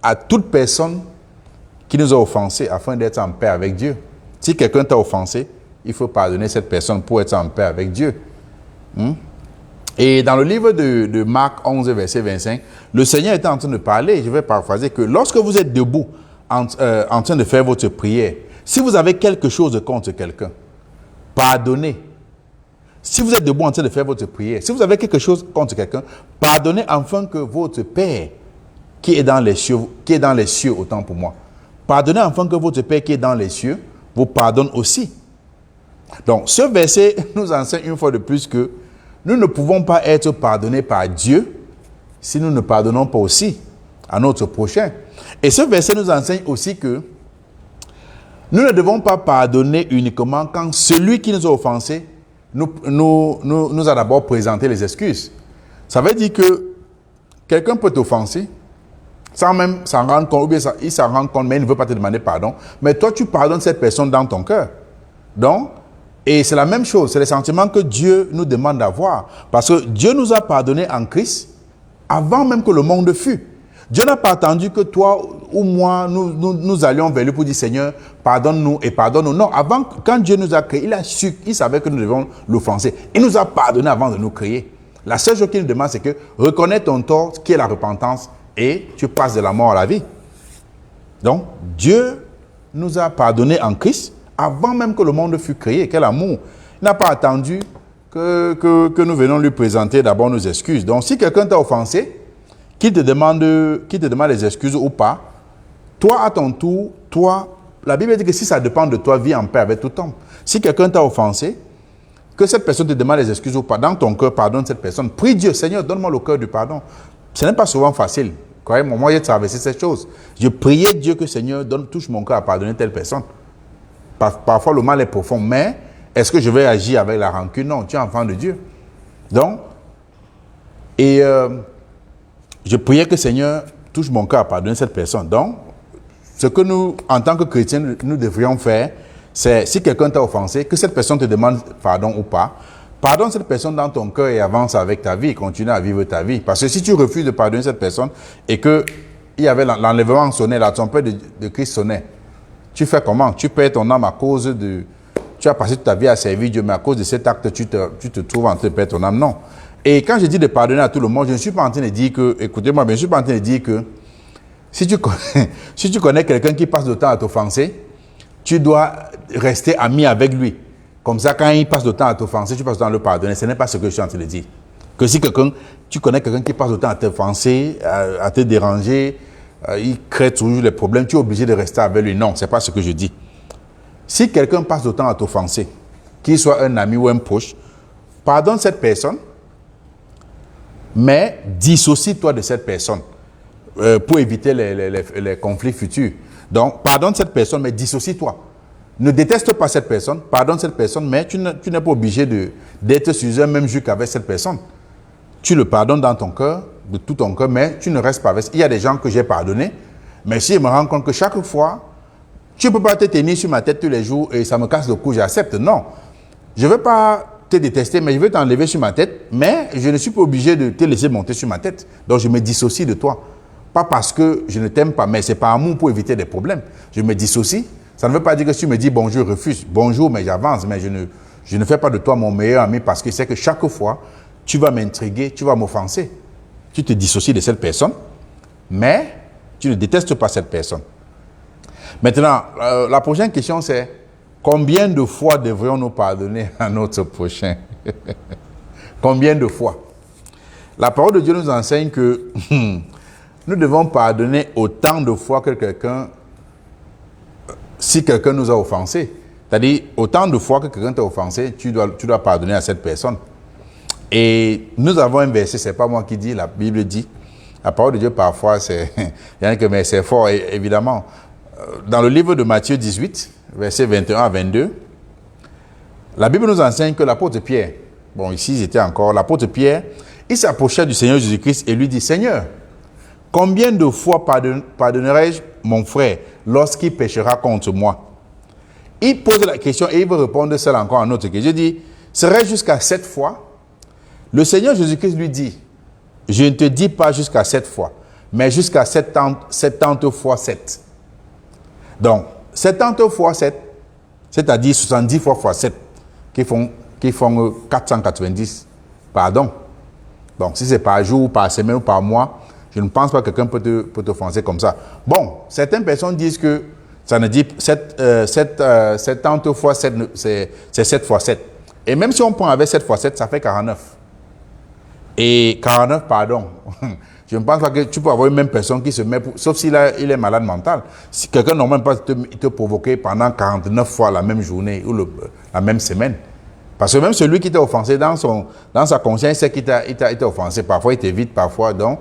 à toute personne qui nous a offensés afin d'être en paix avec Dieu. Si quelqu'un t'a offensé, il faut pardonner cette personne pour être en paix avec Dieu. Et dans le livre de Marc 11, verset 25, le Seigneur était en train de parler, je vais paraphraser, que lorsque vous êtes debout en train de faire votre prière, si vous avez quelque chose contre quelqu'un, pardonnez. Si vous êtes debout en train de faire votre prière, si vous avez quelque chose contre quelqu'un, pardonnez afin que votre Père qui est dans les cieux, autant pour moi, pardonnez afin que votre Père qui est dans les cieux vous pardonne aussi. Donc, ce verset nous enseigne une fois de plus que nous ne pouvons pas être pardonnés par Dieu si nous ne pardonnons pas aussi à notre prochain. Et ce verset nous enseigne aussi que nous ne devons pas pardonner uniquement quand celui qui nous a offensés nous a d'abord présenté les excuses. Ça veut dire que quelqu'un peut t'offenser sans même s'en rendre compte, ou bien il s'en rend compte, mais il ne veut pas te demander pardon. Mais toi, tu pardonnes cette personne dans ton cœur. Donc, et c'est la même chose, c'est le sentiment que Dieu nous demande d'avoir. Parce que Dieu nous a pardonné en Christ avant même que le monde fût. Dieu n'a pas attendu que toi ou moi, nous allions vers lui pour dire Seigneur, pardonne-nous et pardonne-nous. Non, avant, quand Dieu nous a créés, il savait que nous devions l'offenser. Il nous a pardonné avant de nous créer. La seule chose qu'il nous demande, c'est que reconnais ton tort, qui est la repentance, et tu passes de la mort à la vie. Donc, Dieu nous a pardonné en Christ avant même que le monde fût créé. Quel amour! Il n'a pas attendu que nous venions lui présenter d'abord nos excuses. Donc, si quelqu'un t'a offensé, qu'il te demande des excuses ou pas, toi, à ton tour, la Bible dit que si ça dépend de toi, vis en paix avec tout homme. Si quelqu'un t'a offensé, que cette personne te demande des excuses ou pas, dans ton cœur, pardonne cette personne. Prie Dieu, Seigneur, donne-moi le cœur du pardon. Ce n'est pas souvent facile. Croyez-moi, moi, j'ai traversé cette chose. Je priais Dieu que Seigneur, touche mon cœur à pardonner telle personne. Parfois, le mal est profond, mais est-ce que je vais agir avec la rancune? Non, tu es enfant de Dieu. Donc, je priais que Seigneur touche mon cœur à pardonner cette personne. Donc, ce que nous, en tant que chrétiens, nous devrions faire, c'est, si quelqu'un t'a offensé, que cette personne te demande pardon ou pas, pardonne cette personne dans ton cœur et avance avec ta vie, continue à vivre ta vie. Parce que si tu refuses de pardonner cette personne et qu'il y avait l'enlèvement sonnait, là, ton père de Christ sonnait, tu fais comment? Tu perds ton âme à cause de... Tu as passé toute ta vie à servir Dieu, mais à cause de cet acte, tu te trouves en train de perdre ton âme. Non. Et quand je dis de pardonner à tout le monde, je ne suis pas en train de dire que... Écoutez-moi, mais je ne suis pas en train de dire que si tu connais quelqu'un qui passe le temps à t'offenser, tu dois rester ami avec lui. Comme ça, quand il passe le temps à t'offenser, tu passes le temps à le pardonner. Ce n'est pas ce que je suis en train de dire. Que si tu connais quelqu'un qui passe le temps à t'offenser, à te déranger, il crée toujours les problèmes, tu es obligé de rester avec lui. Non, ce n'est pas ce que je dis. Si quelqu'un passe le temps à t'offenser, qu'il soit un ami ou un proche, pardonne cette personne, mais dissocie-toi de cette personne pour éviter les conflits futurs. Donc, pardonne cette personne, mais dissocie-toi. Ne déteste pas cette personne, pardonne cette personne, mais tu n'es pas obligé d'être sur un même jus qu'avec cette personne. Tu le pardonnes dans ton cœur, de tout ton cœur, mais tu ne restes pas avec. Il y a des gens que j'ai pardonnés, mais si je me rends compte que chaque fois, tu ne peux pas te tenir sur ma tête tous les jours et ça me casse le cou, j'accepte. Non. Je ne veux pas te détester, mais je veux t'enlever sur ma tête, mais je ne suis pas obligé de te laisser monter sur ma tête. Donc, je me dissocie de toi. Pas parce que je ne t'aime pas, mais c'est par amour pour éviter des problèmes. Je me dissocie. Ça ne veut pas dire que si tu me dis bonjour, je refuse. Bonjour, mais j'avance, mais je ne fais pas de toi mon meilleur ami parce que c'est que chaque fois, tu vas m'intriguer, tu vas m'offenser. Tu te dissocies de cette personne, mais tu ne détestes pas cette personne. Maintenant, la prochaine question, c'est combien de fois devrions-nous pardonner à notre prochain? Combien de fois? La parole de Dieu nous enseigne que nous devons pardonner autant de fois que si quelqu'un nous a offensés. C'est-à-dire, autant de fois que quelqu'un t'a offensé, tu dois pardonner à cette personne. Et nous avons un verset, ce n'est pas moi qui dis, la Bible dit, la parole de Dieu parfois, mais c'est fort, évidemment. Dans le livre de Matthieu 18, versets 21 à 22, la Bible nous enseigne que l'apôtre Pierre, bon ici j'étais encore, l'apôtre Pierre, il s'approcha du Seigneur Jésus-Christ et lui dit, Seigneur, combien de fois pardonnerai-je mon frère lorsqu'il péchera contre moi? Il pose la question et il veut répondre celle encore en autre. Je dis, serait jusqu'à 7 fois? Le Seigneur Jésus-Christ lui dit, je ne te dis pas jusqu'à 7 fois, mais jusqu'à 70 fois 7. Donc, 70 fois 7, c'est-à-dire 70 fois 7, qui font 490. Pardon. Donc, si c'est par jour, par semaine ou par mois, Je ne pense pas que quelqu'un peut t'offenser comme ça. Bon, certaines personnes disent que ça ne dit 70 fois 7, c'est 7 fois 7. Et même si on prend avec 7 fois 7, ça fait 49. Et 49, pardon. Je ne pense pas que tu peux avoir une même personne qui se met, sauf s'il est malade mental. Si quelqu'un normalement peut te provoquer pendant 49 fois la même journée ou la même semaine. Parce que même celui qui t'a offensé dans sa conscience, c'est qu'il t'a offensé. Parfois, il t'évite, parfois. Donc,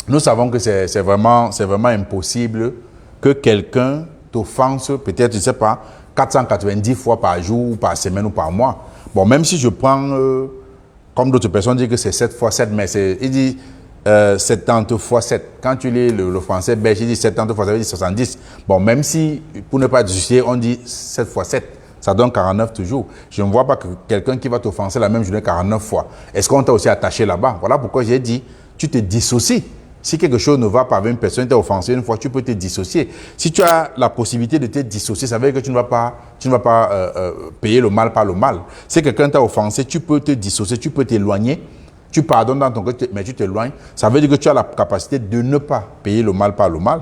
nous savons que c'est vraiment impossible que quelqu'un t'offense, peut-être, je ne sais pas, 490 fois par jour, ou par semaine ou par mois. Bon, même si je prends, comme d'autres personnes disent que c'est 7 fois 7, mais il dit 70 fois 7. Quand tu lis le français belge, il dit 70 fois 7, il dit 70. Bon, même si, pour ne pas justifier, on dit 7 fois 7. Ça donne 49 toujours. Je ne vois pas que quelqu'un qui va t'offenser la même journée 49 fois. Est-ce qu'on t'a aussi attaché là-bas? Voilà pourquoi j'ai dit, tu te dissocies. Si quelque chose ne va pas avec une personne qui t'a offensé une fois, tu peux te dissocier. Si tu as la possibilité de te dissocier, ça veut dire que tu ne vas pas payer le mal par le mal. Si quelqu'un t'a offensé, tu peux te dissocier, tu peux t'éloigner. Tu pardonnes dans ton cœur, mais tu t'éloignes. Ça veut dire que tu as la capacité de ne pas payer le mal par le mal.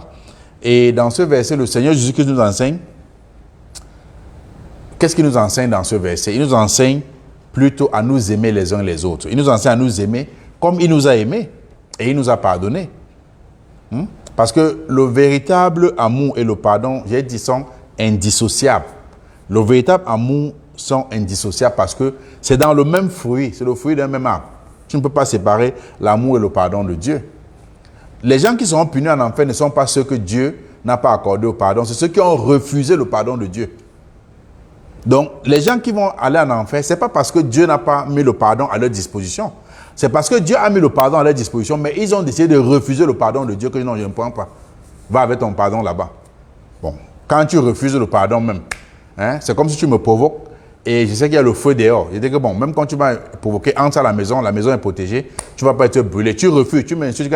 Et dans ce verset, le Seigneur Jésus-Christ nous enseigne. Qu'est-ce qu'il nous enseigne dans ce verset? Il nous enseigne plutôt à nous aimer les uns les autres. Il nous enseigne à nous aimer comme il nous a aimés et il nous a pardonnés. Parce que le véritable amour et le pardon, j'ai dit, sont indissociables. Le véritable amour sont indissociables parce que c'est dans le même fruit, c'est le fruit d'un même arbre. Tu ne peux pas séparer l'amour et le pardon de Dieu. Les gens qui seront punis en enfer ne sont pas ceux que Dieu n'a pas accordé au pardon, c'est ceux qui ont refusé le pardon de Dieu. Donc, les gens qui vont aller en enfer, ce n'est pas parce que Dieu n'a pas mis le pardon à leur disposition. C'est parce que Dieu a mis le pardon à leur disposition, mais ils ont décidé de refuser le pardon de Dieu, que non, je ne prends pas. Va avec ton pardon là-bas. Bon, quand tu refuses le pardon même, c'est comme si tu me provoques, et je sais qu'il y a le feu dehors. Je dis que bon, même quand tu m'as provoqué, entre à la maison est protégée, tu ne vas pas être brûlé. Tu refuses, tu m'insultes,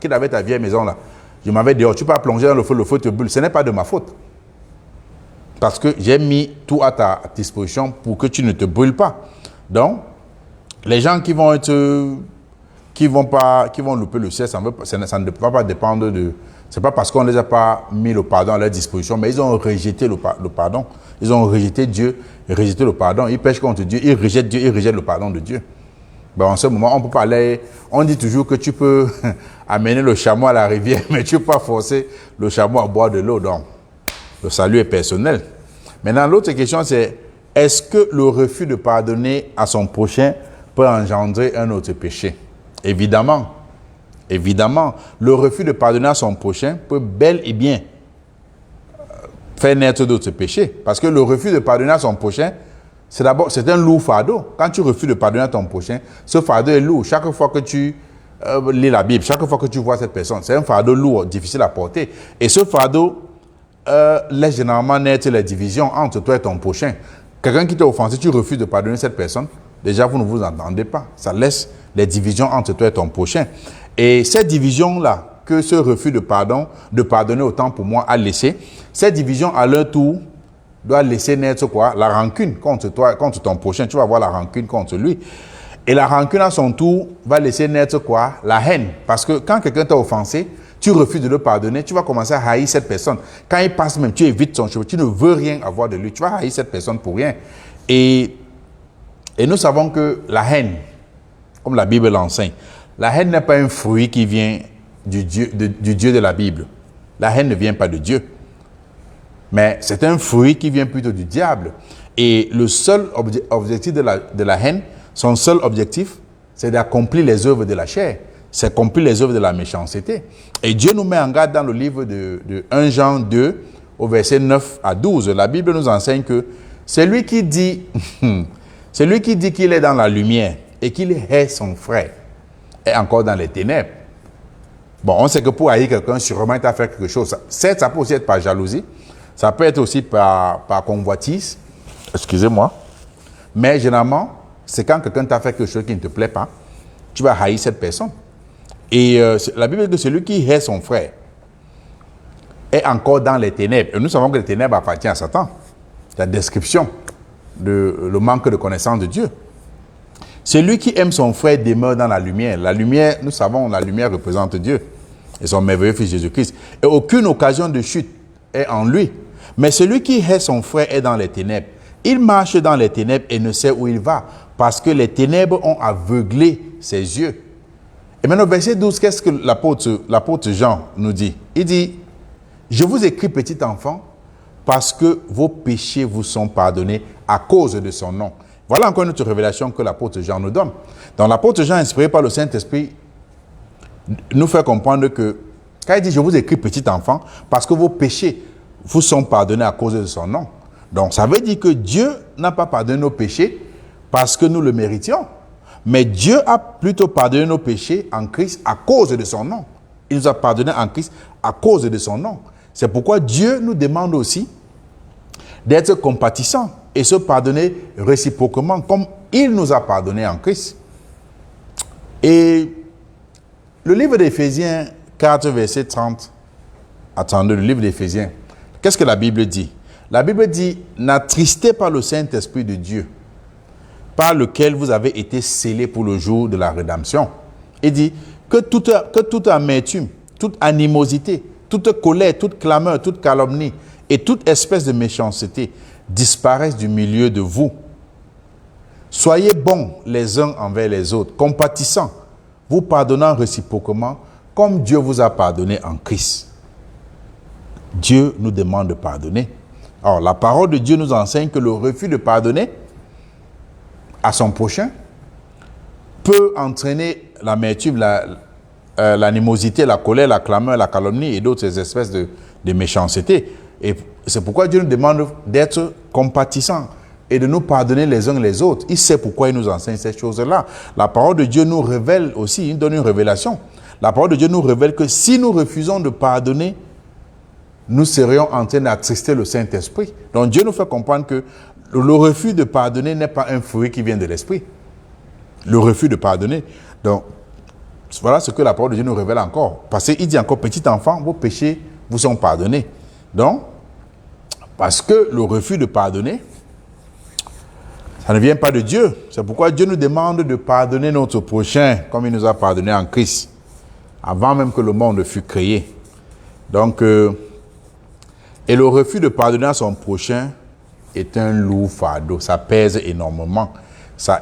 qui avait ta vieille maison là? Je m'avais dehors, tu peux plonger dans le feu te brûle. Ce n'est pas de ma faute. Parce que j'ai mis tout à ta disposition pour que tu ne te brûles pas. Donc, les gens qui vont louper le ciel, ça ne va pas dépendre de... C'est pas parce qu'on ne les a pas mis le pardon à leur disposition, mais ils ont rejeté le pardon. Ils ont rejeté Dieu, rejeté le pardon. Ils pêchent contre Dieu, ils rejettent Dieu, ils rejettent le pardon de Dieu. Ben, en ce moment, on ne peut pas aller... On dit toujours que tu peux amener le chameau à la rivière, mais tu ne peux pas forcer le chameau à boire de l'eau. Donc, le salut est personnel. Maintenant, l'autre question, c'est est-ce que le refus de pardonner à son prochain peut engendrer un autre péché? Évidemment. Évidemment. Le refus de pardonner à son prochain peut bel et bien faire naître d'autres péchés. Parce que le refus de pardonner à son prochain, c'est un lourd fardeau. Quand tu refuses de pardonner à ton prochain, ce fardeau est lourd. Chaque fois que tu lis la Bible, chaque fois que tu vois cette personne, c'est un fardeau lourd, difficile à porter. Et ce fardeau laisse généralement naître les divisions entre toi et ton prochain. Quelqu'un qui t'a offensé, tu refuses de pardonner cette personne, déjà vous ne vous entendez pas. Ça laisse les divisions entre toi et ton prochain. Et cette division-là, que ce refus de pardonner autant pour moi a laissé, cette division à leur tour doit laisser naître quoi? La rancune contre toi, contre ton prochain. Tu vas avoir la rancune contre lui. Et la rancune à son tour va laisser naître quoi? La haine. Parce que quand quelqu'un t'a offensé, tu refuses de le pardonner, tu vas commencer à haïr cette personne. Quand il passe même, tu évites son chemin, tu ne veux rien avoir de lui. Tu vas haïr cette personne pour rien. Et nous savons que la haine, comme la Bible l'enseigne, la haine n'est pas un fruit qui vient du Dieu de la Bible. La haine ne vient pas de Dieu. Mais c'est un fruit qui vient plutôt du diable. Et le seul objectif de la haine, son seul objectif, c'est d'accomplir les œuvres de la chair. C'est accomplir les œuvres de la méchanceté. Et Dieu nous met en garde dans le livre de 1 Jean 2, au verset 9 à 12. La Bible nous enseigne que celui qui dit qu'il est dans la lumière et qu'il hait son frère est encore dans les ténèbres. Bon, on sait que pour haïr quelqu'un, sûrement il a fait quelque chose. Certes, ça peut aussi être par jalousie, ça peut être aussi par convoitise, excusez-moi, mais généralement, c'est quand quelqu'un t'a fait quelque chose qui ne te plaît pas, tu vas haïr cette personne. Et la Bible dit que celui qui hait son frère est encore dans les ténèbres. Et nous savons que les ténèbres appartiennent à Satan. La description de le manque de connaissance de Dieu. Celui qui aime son frère demeure dans la lumière. La lumière, nous savons, la lumière représente Dieu et son merveilleux Fils Jésus-Christ. Et aucune occasion de chute est en lui. Mais celui qui hait son frère est dans les ténèbres. Il marche dans les ténèbres et ne sait où il va, parce que les ténèbres ont aveuglé ses yeux. Et maintenant, verset 12, qu'est-ce que l'apôtre Jean nous dit? Il dit, « Je vous écris, petit enfant, parce que vos péchés vous sont pardonnés à cause de son nom. » Voilà encore une autre révélation que l'apôtre Jean nous donne. Donc l'apôtre Jean, inspiré par le Saint-Esprit, nous fait comprendre que, quand il dit « Je vous écris, petit enfant, parce que vos péchés vous sont pardonnés à cause de son nom. » Donc ça veut dire que Dieu n'a pas pardonné nos péchés parce que nous le méritions. Mais Dieu a plutôt pardonné nos péchés en Christ à cause de son nom. Il nous a pardonné en Christ à cause de son nom. C'est pourquoi Dieu nous demande aussi d'être compatissants et se pardonner réciproquement comme il nous a pardonné en Christ. Et le livre d'Éphésiens 4, verset 30 à 32, le livre d'Éphésiens, qu'est-ce que la Bible dit? La Bible dit, n'attristez pas le Saint-Esprit de Dieu, par lequel vous avez été scellés pour le jour de la rédemption. Il dit que toute amertume, toute animosité, toute colère, toute clameur, toute calomnie et toute espèce de méchanceté disparaissent du milieu de vous. Soyez bons les uns envers les autres, compatissants, vous pardonnant réciproquement, comme Dieu vous a pardonné en Christ. Dieu nous demande de pardonner. Alors, la parole de Dieu nous enseigne que le refus de pardonner à son prochain peut entraîner l'amertume, l'animosité, la colère, la clameur, la calomnie et d'autres espèces de méchanceté. Et c'est pourquoi Dieu nous demande d'être compatissants et de nous pardonner les uns les autres. Il sait pourquoi il nous enseigne ces choses-là. La parole de Dieu nous révèle aussi, il donne une révélation. La parole de Dieu nous révèle que si nous refusons de pardonner, nous serions en train d'attrister le Saint-Esprit. Donc Dieu nous fait comprendre que le refus de pardonner n'est pas un fruit qui vient de l'Esprit. Le refus de pardonner. Donc, voilà ce que la parole de Dieu nous révèle encore. Parce qu'il dit encore, petit enfant, vos péchés vous sont pardonnés. Donc, parce que le refus de pardonner, ça ne vient pas de Dieu. C'est pourquoi Dieu nous demande de pardonner notre prochain, comme il nous a pardonné en Christ, avant même que le monde fût créé. Donc, et le refus de pardonner à son prochain est un lourd fardeau. Ça pèse énormément. Ça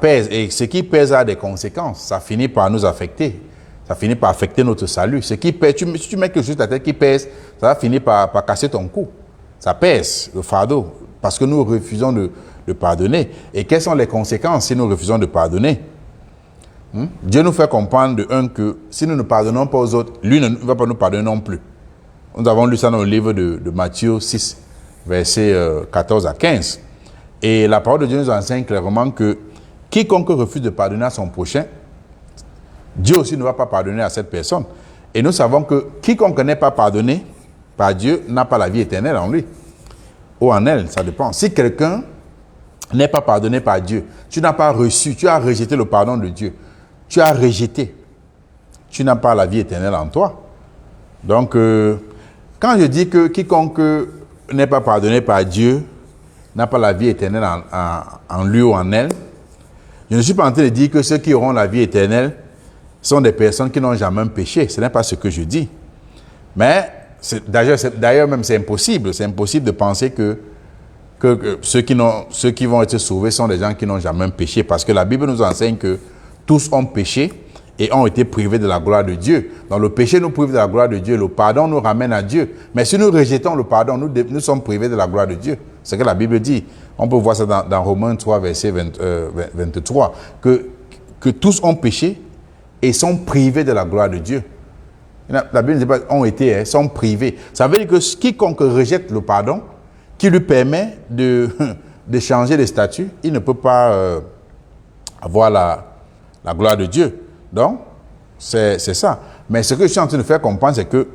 pèse. Et ce qui pèse a des conséquences. Ça finit par nous affecter. Ça finit par affecter notre salut. Ce qui pèse, si tu mets quelque chose à ta tête qui pèse, ça va finir par casser ton cou. Ça pèse, le fardeau. Parce que nous refusons de pardonner. Et quelles sont les conséquences si nous refusons de pardonner? Dieu nous fait comprendre de un que si nous ne pardonnons pas aux autres, lui ne va pas nous pardonner non plus. Nous avons lu ça dans le livre de Matthieu 6, versets 14 à 15. Et la parole de Dieu nous enseigne clairement que quiconque refuse de pardonner à son prochain, Dieu aussi ne va pas pardonner à cette personne. Et nous savons que quiconque n'est pas pardonné par Dieu n'a pas la vie éternelle en lui. Ou en elle, ça dépend. Si quelqu'un n'est pas pardonné par Dieu, tu n'as pas reçu, tu as rejeté le pardon de Dieu. Tu as rejeté. Tu n'as pas la vie éternelle en toi. Donc, quand je dis que quiconque n'est pas pardonné par Dieu n'a pas la vie éternelle en lui ou en elle, je ne suis pas en train de dire que ceux qui auront la vie éternelle sont des personnes qui n'ont jamais péché. Ce n'est pas ce que je dis. Mais, d'ailleurs même c'est impossible. C'est impossible de penser que ceux qui vont être sauvés sont des gens qui n'ont jamais péché. Parce que la Bible nous enseigne que tous ont péché et ont été privés de la gloire de Dieu. Donc le péché nous prive de la gloire de Dieu, le pardon nous ramène à Dieu. Mais si nous rejetons le pardon, nous sommes privés de la gloire de Dieu. C'est ce que la Bible dit. On peut voir ça dans Romains 3, verset 23, que tous ont péché et sont privés de la gloire de Dieu. La Bible ne dit pas ont été, sont privés. Ça veut dire que quiconque rejette le pardon, qui lui permet de changer de statut, il ne peut pas avoir la gloire de Dieu. Donc, c'est ça. Mais ce que je suis en train de faire comprendre, c'est que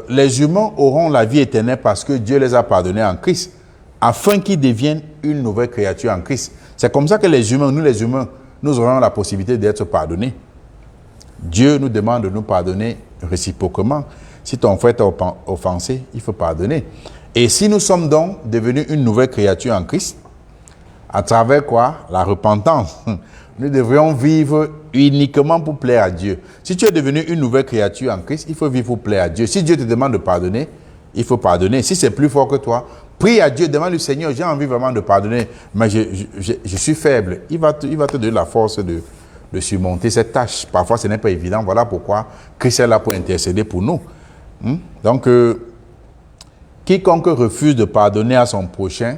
les humains auront la vie éternelle parce que Dieu les a pardonnés en Christ, afin qu'ils deviennent une nouvelle créature en Christ. C'est comme ça que les humains, nous aurons la possibilité d'être pardonnés. Dieu nous demande de nous pardonner réciproquement. Si ton frère t'a offensé, il faut pardonner. Et si nous sommes donc devenus une nouvelle créature en Christ, À travers quoi? La repentance. Nous devrions vivre uniquement pour plaire à Dieu. Si tu es devenu une nouvelle créature en Christ, il faut vivre pour plaire à Dieu. Si Dieu te demande de pardonner, il faut pardonner. Si c'est plus fort que toi, prie à Dieu, demande au Seigneur, j'ai envie vraiment de pardonner, mais je suis faible. Il va te donner la force de surmonter cette tâche. Parfois, ce n'est pas évident. Voilà pourquoi Christ est là pour intercéder pour nous. Donc, quiconque refuse de pardonner à son prochain,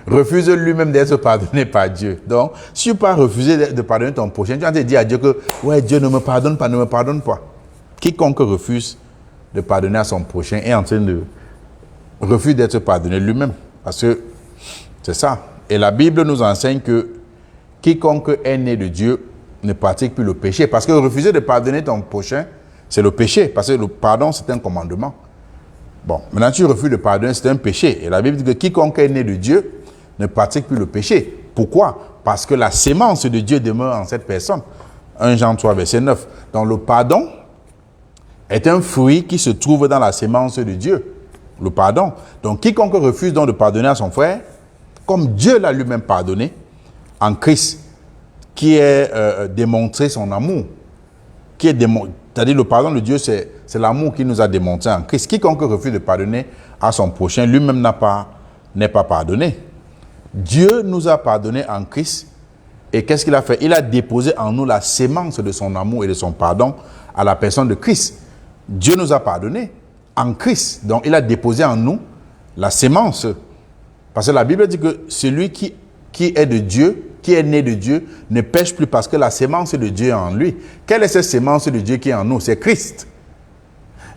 refuse lui-même d'être pardonné par Dieu. Donc, si tu peux refuser de pardonner ton prochain, tu vas te dire à Dieu que ouais, Dieu ne me pardonne pas. Quiconque refuse de pardonner à son prochain est en train de refuser d'être pardonné lui-même. Parce que c'est ça. Et la Bible nous enseigne que quiconque est né de Dieu ne pratique plus le péché. Parce que refuser de pardonner ton prochain, c'est le péché. Parce que le pardon, c'est un commandement. Bon, maintenant tu refuses de pardonner, c'est un péché. Et la Bible dit que quiconque est né de Dieu ne pratique plus le péché. Pourquoi? Parce que la sémence de Dieu demeure en cette personne. 1 Jean 3, verset 9. Donc le pardon est un fruit qui se trouve dans la sémence de Dieu. Le pardon. Donc quiconque refuse donc de pardonner à son frère, comme Dieu l'a lui-même pardonné, en Christ, qui est démontré son amour, c'est-à-dire le pardon de Dieu, c'est l'amour qu'il nous a démontré en Christ. Quiconque refuse de pardonner à son prochain, lui-même n'est pas pardonné. Dieu nous a pardonné en Christ. Et qu'est-ce qu'il a fait? Il a déposé en nous la sémence de son amour et de son pardon à la personne de Christ. Dieu nous a pardonné en Christ. Donc, il a déposé en nous la sémence. Parce que la Bible dit que celui qui est de Dieu, qui est né de Dieu, ne pêche plus parce que la sémence de Dieu est en lui. Quelle est cette sémence de Dieu qui est en nous? C'est Christ.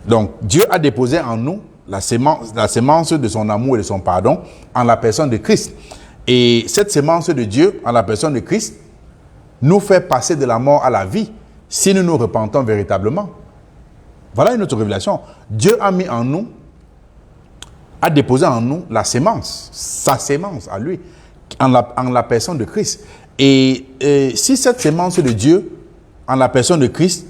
Donc, Dieu a déposé en nous la sémence de son amour et de son pardon en la personne de Christ. Et cette sémence de Dieu en la personne de Christ nous fait passer de la mort à la vie si nous nous repentons véritablement. Voilà une autre révélation. Dieu a mis en nous, a déposé en nous la sémence, sa sémence à lui, en la personne de Christ. Et si cette sémence de Dieu en la personne de Christ,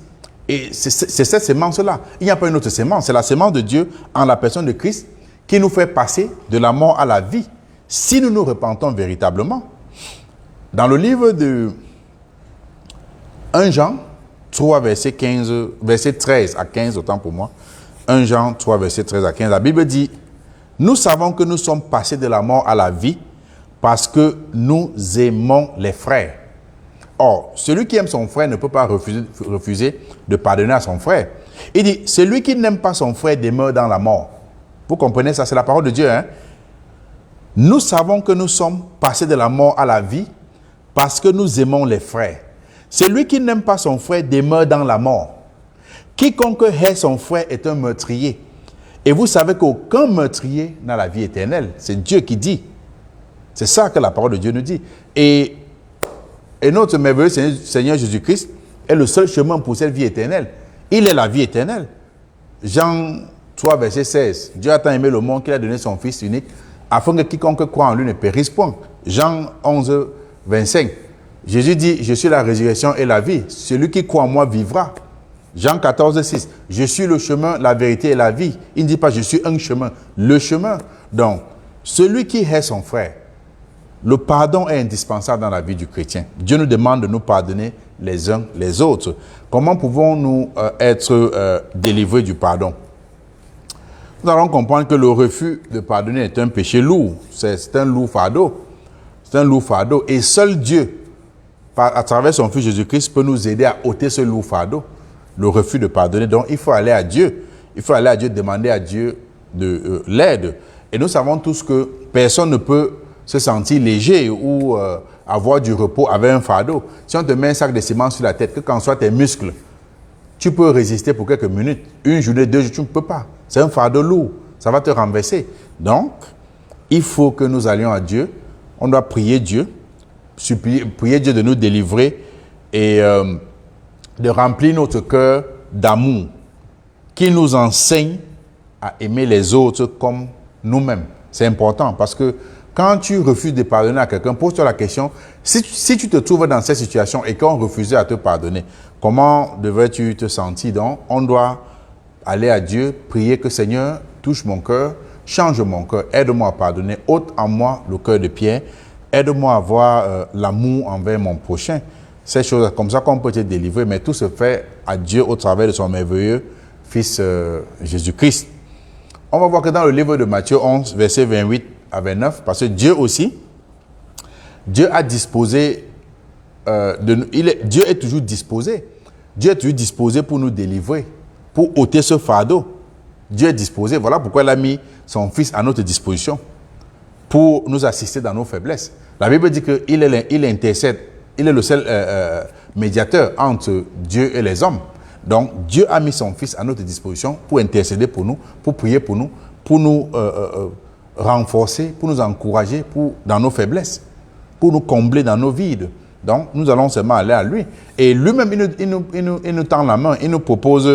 et c'est cette sémence-là, il n'y a pas une autre sémence, c'est la sémence de Dieu en la personne de Christ qui nous fait passer de la mort à la vie, si nous nous repentons véritablement. Dans le livre de 1 Jean 3, verset 13 à 15, autant pour moi, 1 Jean 3, verset 13 à 15, la Bible dit « Nous savons que nous sommes passés de la mort à la vie parce que nous aimons les frères. » Or, celui qui aime son frère ne peut pas refuser de pardonner à son frère. Il dit, celui qui n'aime pas son frère demeure dans la mort. Vous comprenez ça? C'est la parole de Dieu. Hein? Nous savons que nous sommes passés de la mort à la vie parce que nous aimons les frères. Celui qui n'aime pas son frère demeure dans la mort. Quiconque hait son frère est un meurtrier. Et vous savez qu'aucun meurtrier n'a la vie éternelle. C'est Dieu qui dit. C'est ça que la parole de Dieu nous dit. Et notre merveilleux Seigneur Jésus-Christ est le seul chemin pour cette vie éternelle. Il est la vie éternelle. Jean 3, verset 16. Dieu a tant aimé le monde qu'il a donné son Fils unique afin que quiconque croit en lui ne périsse point. Jean 11, 25. Jésus dit, je suis la résurrection et la vie. Celui qui croit en moi vivra. Jean 14, 6. Je suis le chemin, la vérité et la vie. Il ne dit pas, je suis un chemin. Le chemin. Donc, celui qui hait son frère, le pardon est indispensable dans la vie du chrétien. Dieu nous demande de nous pardonner les uns les autres. Comment pouvons-nous être délivrés du pardon? Nous allons comprendre que le refus de pardonner est un péché lourd. C'est un lourd fardeau. C'est un lourd fardeau. Et seul Dieu, à travers son Fils Jésus-Christ, peut nous aider à ôter ce lourd fardeau. Le refus de pardonner. Donc, il faut aller à Dieu. Il faut aller à Dieu, demander à Dieu de l'aide. Et nous savons tous que personne ne peut se sentir léger ou avoir du repos avec un fardeau. Si on te met un sac de ciment sur la tête, que qu'en soit tes muscles, tu peux résister pour quelques minutes. Une journée, 2 jours, tu ne peux pas. C'est un fardeau lourd. Ça va te renverser. Donc, il faut que nous allions à Dieu. On doit prier Dieu, prier Dieu de nous délivrer et de remplir notre cœur d'amour, qu'il nous enseigne à aimer les autres comme nous-mêmes. C'est important parce que quand tu refuses de pardonner à quelqu'un, pose-toi la question, si tu te trouves dans cette situation et qu'on refusait à te pardonner, comment devrais-tu te sentir? Donc, on doit aller à Dieu, prier que Seigneur, touche mon cœur, change mon cœur, aide-moi à pardonner, ôte en moi le cœur de pierre, aide-moi à avoir l'amour envers mon prochain. Ces choses comme ça qu'on peut te délivrer, mais tout se fait à Dieu au travers de son merveilleux Fils Jésus-Christ. On va voir que dans le livre de Matthieu 11, versets 28 à 29, parce que Dieu aussi, Dieu a disposé, Dieu est toujours disposé. Dieu est toujours disposé pour nous délivrer, pour ôter ce fardeau. Dieu est disposé, voilà pourquoi il a mis son Fils à notre disposition, pour nous assister dans nos faiblesses. La Bible dit qu'il intercède, il est le seul médiateur entre Dieu et les hommes. Donc, Dieu a mis son Fils à notre disposition pour intercéder pour nous, pour prier pour nous renforcer, pour nous encourager dans nos faiblesses, pour nous combler dans nos vides. Donc, nous allons seulement aller à lui. Et lui-même, il nous tend la main, il nous propose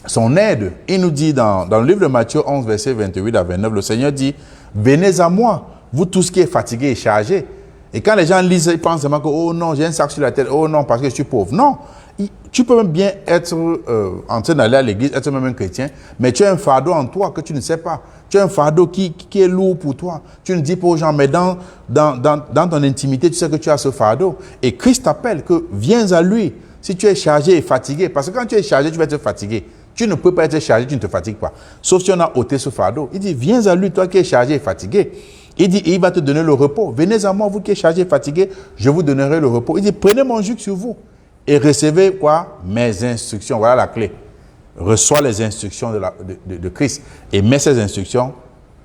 son aide. Il nous dit dans le livre de Matthieu 11, verset 28 à 29, le Seigneur dit, « Venez à moi, vous tous qui êtes fatigués et chargés. » Et quand les gens lisent, ils pensent seulement que « Oh non, j'ai un sac sur la tête. Oh non, parce que je suis pauvre. » Non, tu peux même bien être en train d'aller à l'église, être même un chrétien, mais tu as un fardeau en toi que tu ne sais pas. Tu as un fardeau qui est lourd pour toi. Tu ne dis pas aux gens, mais dans ton intimité, tu sais que tu as ce fardeau. Et Christ t'appelle que viens à lui si tu es chargé et fatigué. Parce que quand tu es chargé, tu vas être fatigué. Tu ne peux pas être chargé, tu ne te fatigues pas. Sauf si on a ôté ce fardeau. Il dit, viens à lui, toi qui es chargé et fatigué. Il dit, il va te donner le repos. Venez à moi, vous qui êtes chargé et fatigué, je vous donnerai le repos. Il dit, prenez mon joug sur vous et recevez quoi? Mes instructions. Voilà la clé. Reçois les instructions de Christ et mets ces instructions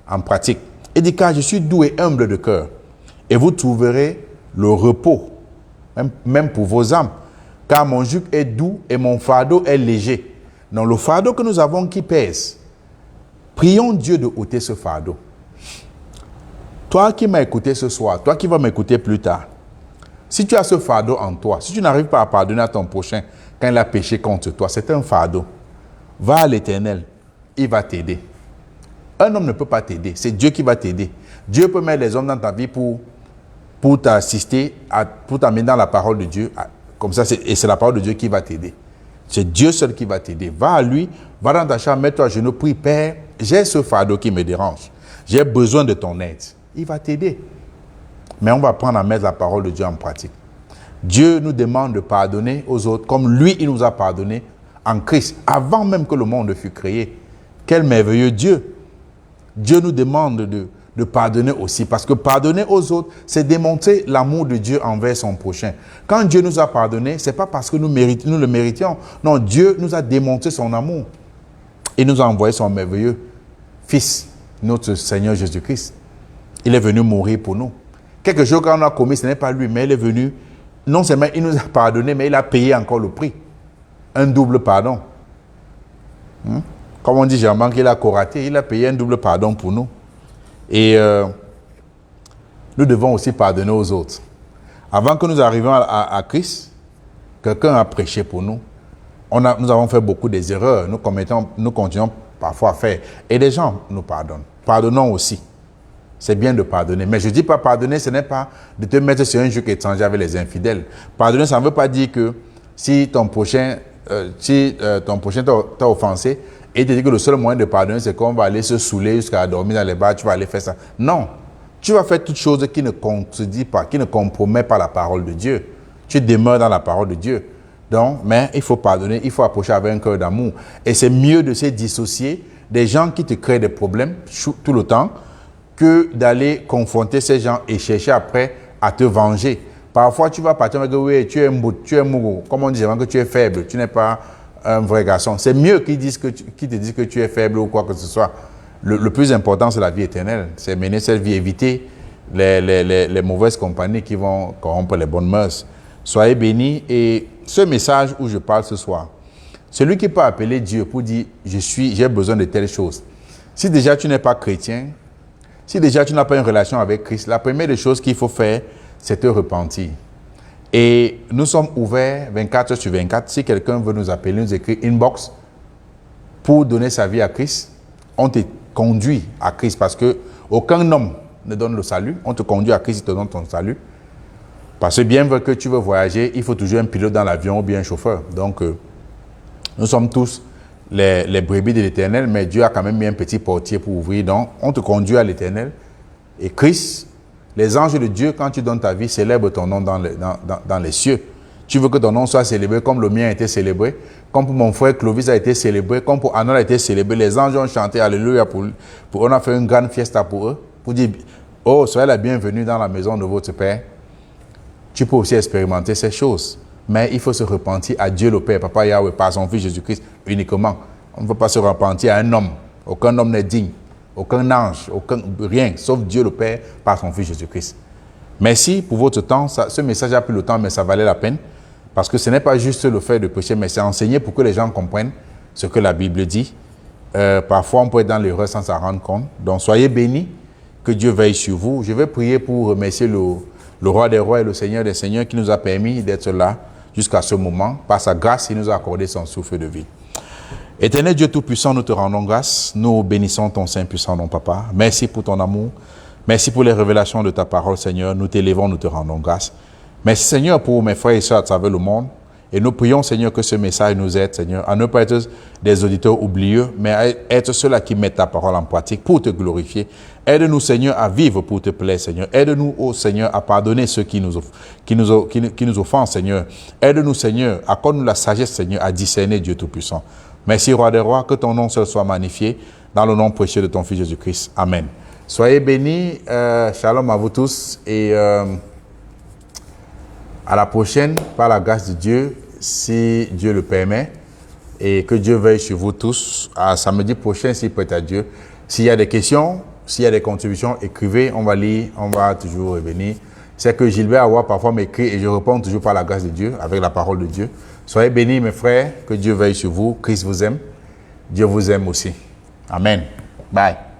en pratique. Il dit, car je suis doux et humble de cœur et vous trouverez le repos, même pour vos âmes. Car mon joug est doux et mon fardeau est léger. Donc le fardeau que nous avons qui pèse, prions Dieu de ôter ce fardeau. Toi qui m'as écouté ce soir, toi qui vas m'écouter plus tard, si tu as ce fardeau en toi, si tu n'arrives pas à pardonner à ton prochain quand il a péché contre toi, c'est un fardeau. Va à l'Éternel, il va t'aider. Un homme ne peut pas t'aider, c'est Dieu qui va t'aider. Dieu peut mettre les hommes dans ta vie pour t'assister, pour t'amener dans la parole de Dieu. Comme ça, et c'est la parole de Dieu qui va t'aider. C'est Dieu seul qui va t'aider. Va à lui, va dans ta chambre, mets-toi à genoux, prie, Père, j'ai ce fardeau qui me dérange. J'ai besoin de ton aide. Il va t'aider. Mais on va prendre à mettre la parole de Dieu en pratique. Dieu nous demande de pardonner aux autres comme lui, il nous a pardonné en Christ, avant même que le monde fût créé. Quel merveilleux Dieu! Dieu nous demande de pardonner aussi, parce que pardonner aux autres, c'est démontrer l'amour de Dieu envers son prochain. Quand Dieu nous a pardonné, ce n'est pas parce que nous le méritions. Non, Dieu nous a démontré son amour. Il nous a envoyé son merveilleux Fils, notre Seigneur Jésus-Christ. Il est venu mourir pour nous. Quelque chose qu'on a commis, ce n'est pas lui, mais il est venu, non seulement il nous a pardonné, mais il a payé encore le prix. Un double pardon. Comme on dit généralement qu'il a coraté, il a payé un double pardon pour nous. Et nous devons aussi pardonner aux autres. Avant que nous arrivions à Christ, quelqu'un a prêché pour nous. Nous avons fait beaucoup des erreurs. Nous continuons parfois à faire. Et les gens nous pardonnent. Pardonnons aussi. C'est bien de pardonner. Mais je ne dis pas pardonner, ce n'est pas de te mettre sur un joug étranger avec les infidèles. Pardonner, ça ne veut pas dire que si ton prochain t'a offensé, et te dit que le seul moyen de pardonner, c'est qu'on va aller se saouler jusqu'à dormir dans les bars, tu vas aller faire ça. Non. Tu vas faire toute chose qui ne contredit pas, qui ne compromet pas la parole de Dieu. Tu demeures dans la parole de Dieu. Donc, mais il faut pardonner, il faut approcher avec un cœur d'amour. Et c'est mieux de se dissocier des gens qui te créent des problèmes tout le temps que d'aller confronter ces gens et chercher après à te venger. Parfois, tu vas partir avec oui, tu es mougou. Comme on dit, que tu es faible, tu n'es pas un vrai garçon. C'est mieux qu'ils te disent que tu es faible ou quoi que ce soit. Le plus important, c'est la vie éternelle. C'est mener cette vie, éviter les mauvaises compagnies qui vont corrompre les bonnes mœurs. Soyez bénis. Et ce message où je parle ce soir, celui qui peut appeler Dieu pour dire « j'ai besoin de telles choses ». Si déjà tu n'es pas chrétien, si déjà tu n'as pas une relation avec Christ, la première des choses qu'il faut faire, c'est te repentir. Et nous sommes ouverts 24 heures sur 24. Si quelqu'un veut nous appeler, nous écrire inbox pour donner sa vie à Christ, on te conduit à Christ parce que aucun homme ne donne le salut. On te conduit à Christ, il te donne ton salut. Parce que bien que tu veux voyager, il faut toujours un pilote dans l'avion ou bien un chauffeur. Donc, nous sommes tous les brebis de l'Éternel, mais Dieu a quand même mis un petit portier pour ouvrir. Donc, on te conduit à l'Éternel. Et Christ, les anges de Dieu, quand tu donnes ta vie, célèbrent ton nom dans les cieux. Tu veux que ton nom soit célébré comme le mien a été célébré, comme pour mon frère Clovis a été célébré, comme pour Arnold a été célébré. Les anges ont chanté Alléluia on a fait une grande fiesta pour eux, pour dire, oh, soyez la bienvenue dans la maison de votre Père. Tu peux aussi expérimenter ces choses. Mais il faut se repentir à Dieu le Père, Papa Yahweh, par son Fils Jésus-Christ uniquement. On ne peut pas se repentir à un homme. Aucun homme n'est digne. Aucun ange, rien, sauf Dieu le Père par son Fils Jésus-Christ. Merci pour votre temps. Ce message a pris le temps, mais ça valait la peine. Parce que ce n'est pas juste le fait de prêcher, mais c'est enseigner pour que les gens comprennent ce que la Bible dit. Parfois, on peut être dans l'erreur sans s'en rendre compte. Donc, soyez bénis, que Dieu veille sur vous. Je vais prier pour remercier le roi des rois et le Seigneur des seigneurs qui nous a permis d'être là jusqu'à ce moment. Par sa grâce, il nous a accordé son souffle de vie. Éternel Dieu Tout-Puissant, nous te rendons grâce. Nous bénissons ton Saint puissant nom, Papa. Merci pour ton amour. Merci pour les révélations de ta parole, Seigneur. Nous t'élévons, nous te rendons grâce. Merci, Seigneur, pour mes frères et sœurs à travers le monde. Et nous prions, Seigneur, que ce message nous aide, Seigneur, à ne pas être des auditeurs oublieux, mais à être ceux-là qui mettent ta parole en pratique pour te glorifier. Aide-nous, Seigneur, à vivre pour te plaire, Seigneur. Aide-nous, ô Seigneur, à pardonner ceux qui nous offensent, Seigneur. Aide-nous, Seigneur, accorde-nous la sagesse, Seigneur, à discerner Dieu Tout-Puissant. Merci, Roi des rois, que ton nom seul soit magnifié dans le nom précieux de ton Fils Jésus-Christ. Amen. Soyez bénis. Shalom à vous tous et à la prochaine, par la grâce de Dieu, si Dieu le permet, et que Dieu veille sur vous tous. À samedi prochain, s'il prête à Dieu. S'il y a des questions, s'il y a des contributions, écrivez, on va lire, on va toujours revenir. C'est que Gilbert Awa parfois m'écrit et je réponds toujours par la grâce de Dieu, avec la parole de Dieu. Soyez bénis, mes frères, que Dieu veille sur vous. Christ vous aime. Dieu vous aime aussi. Amen. Bye.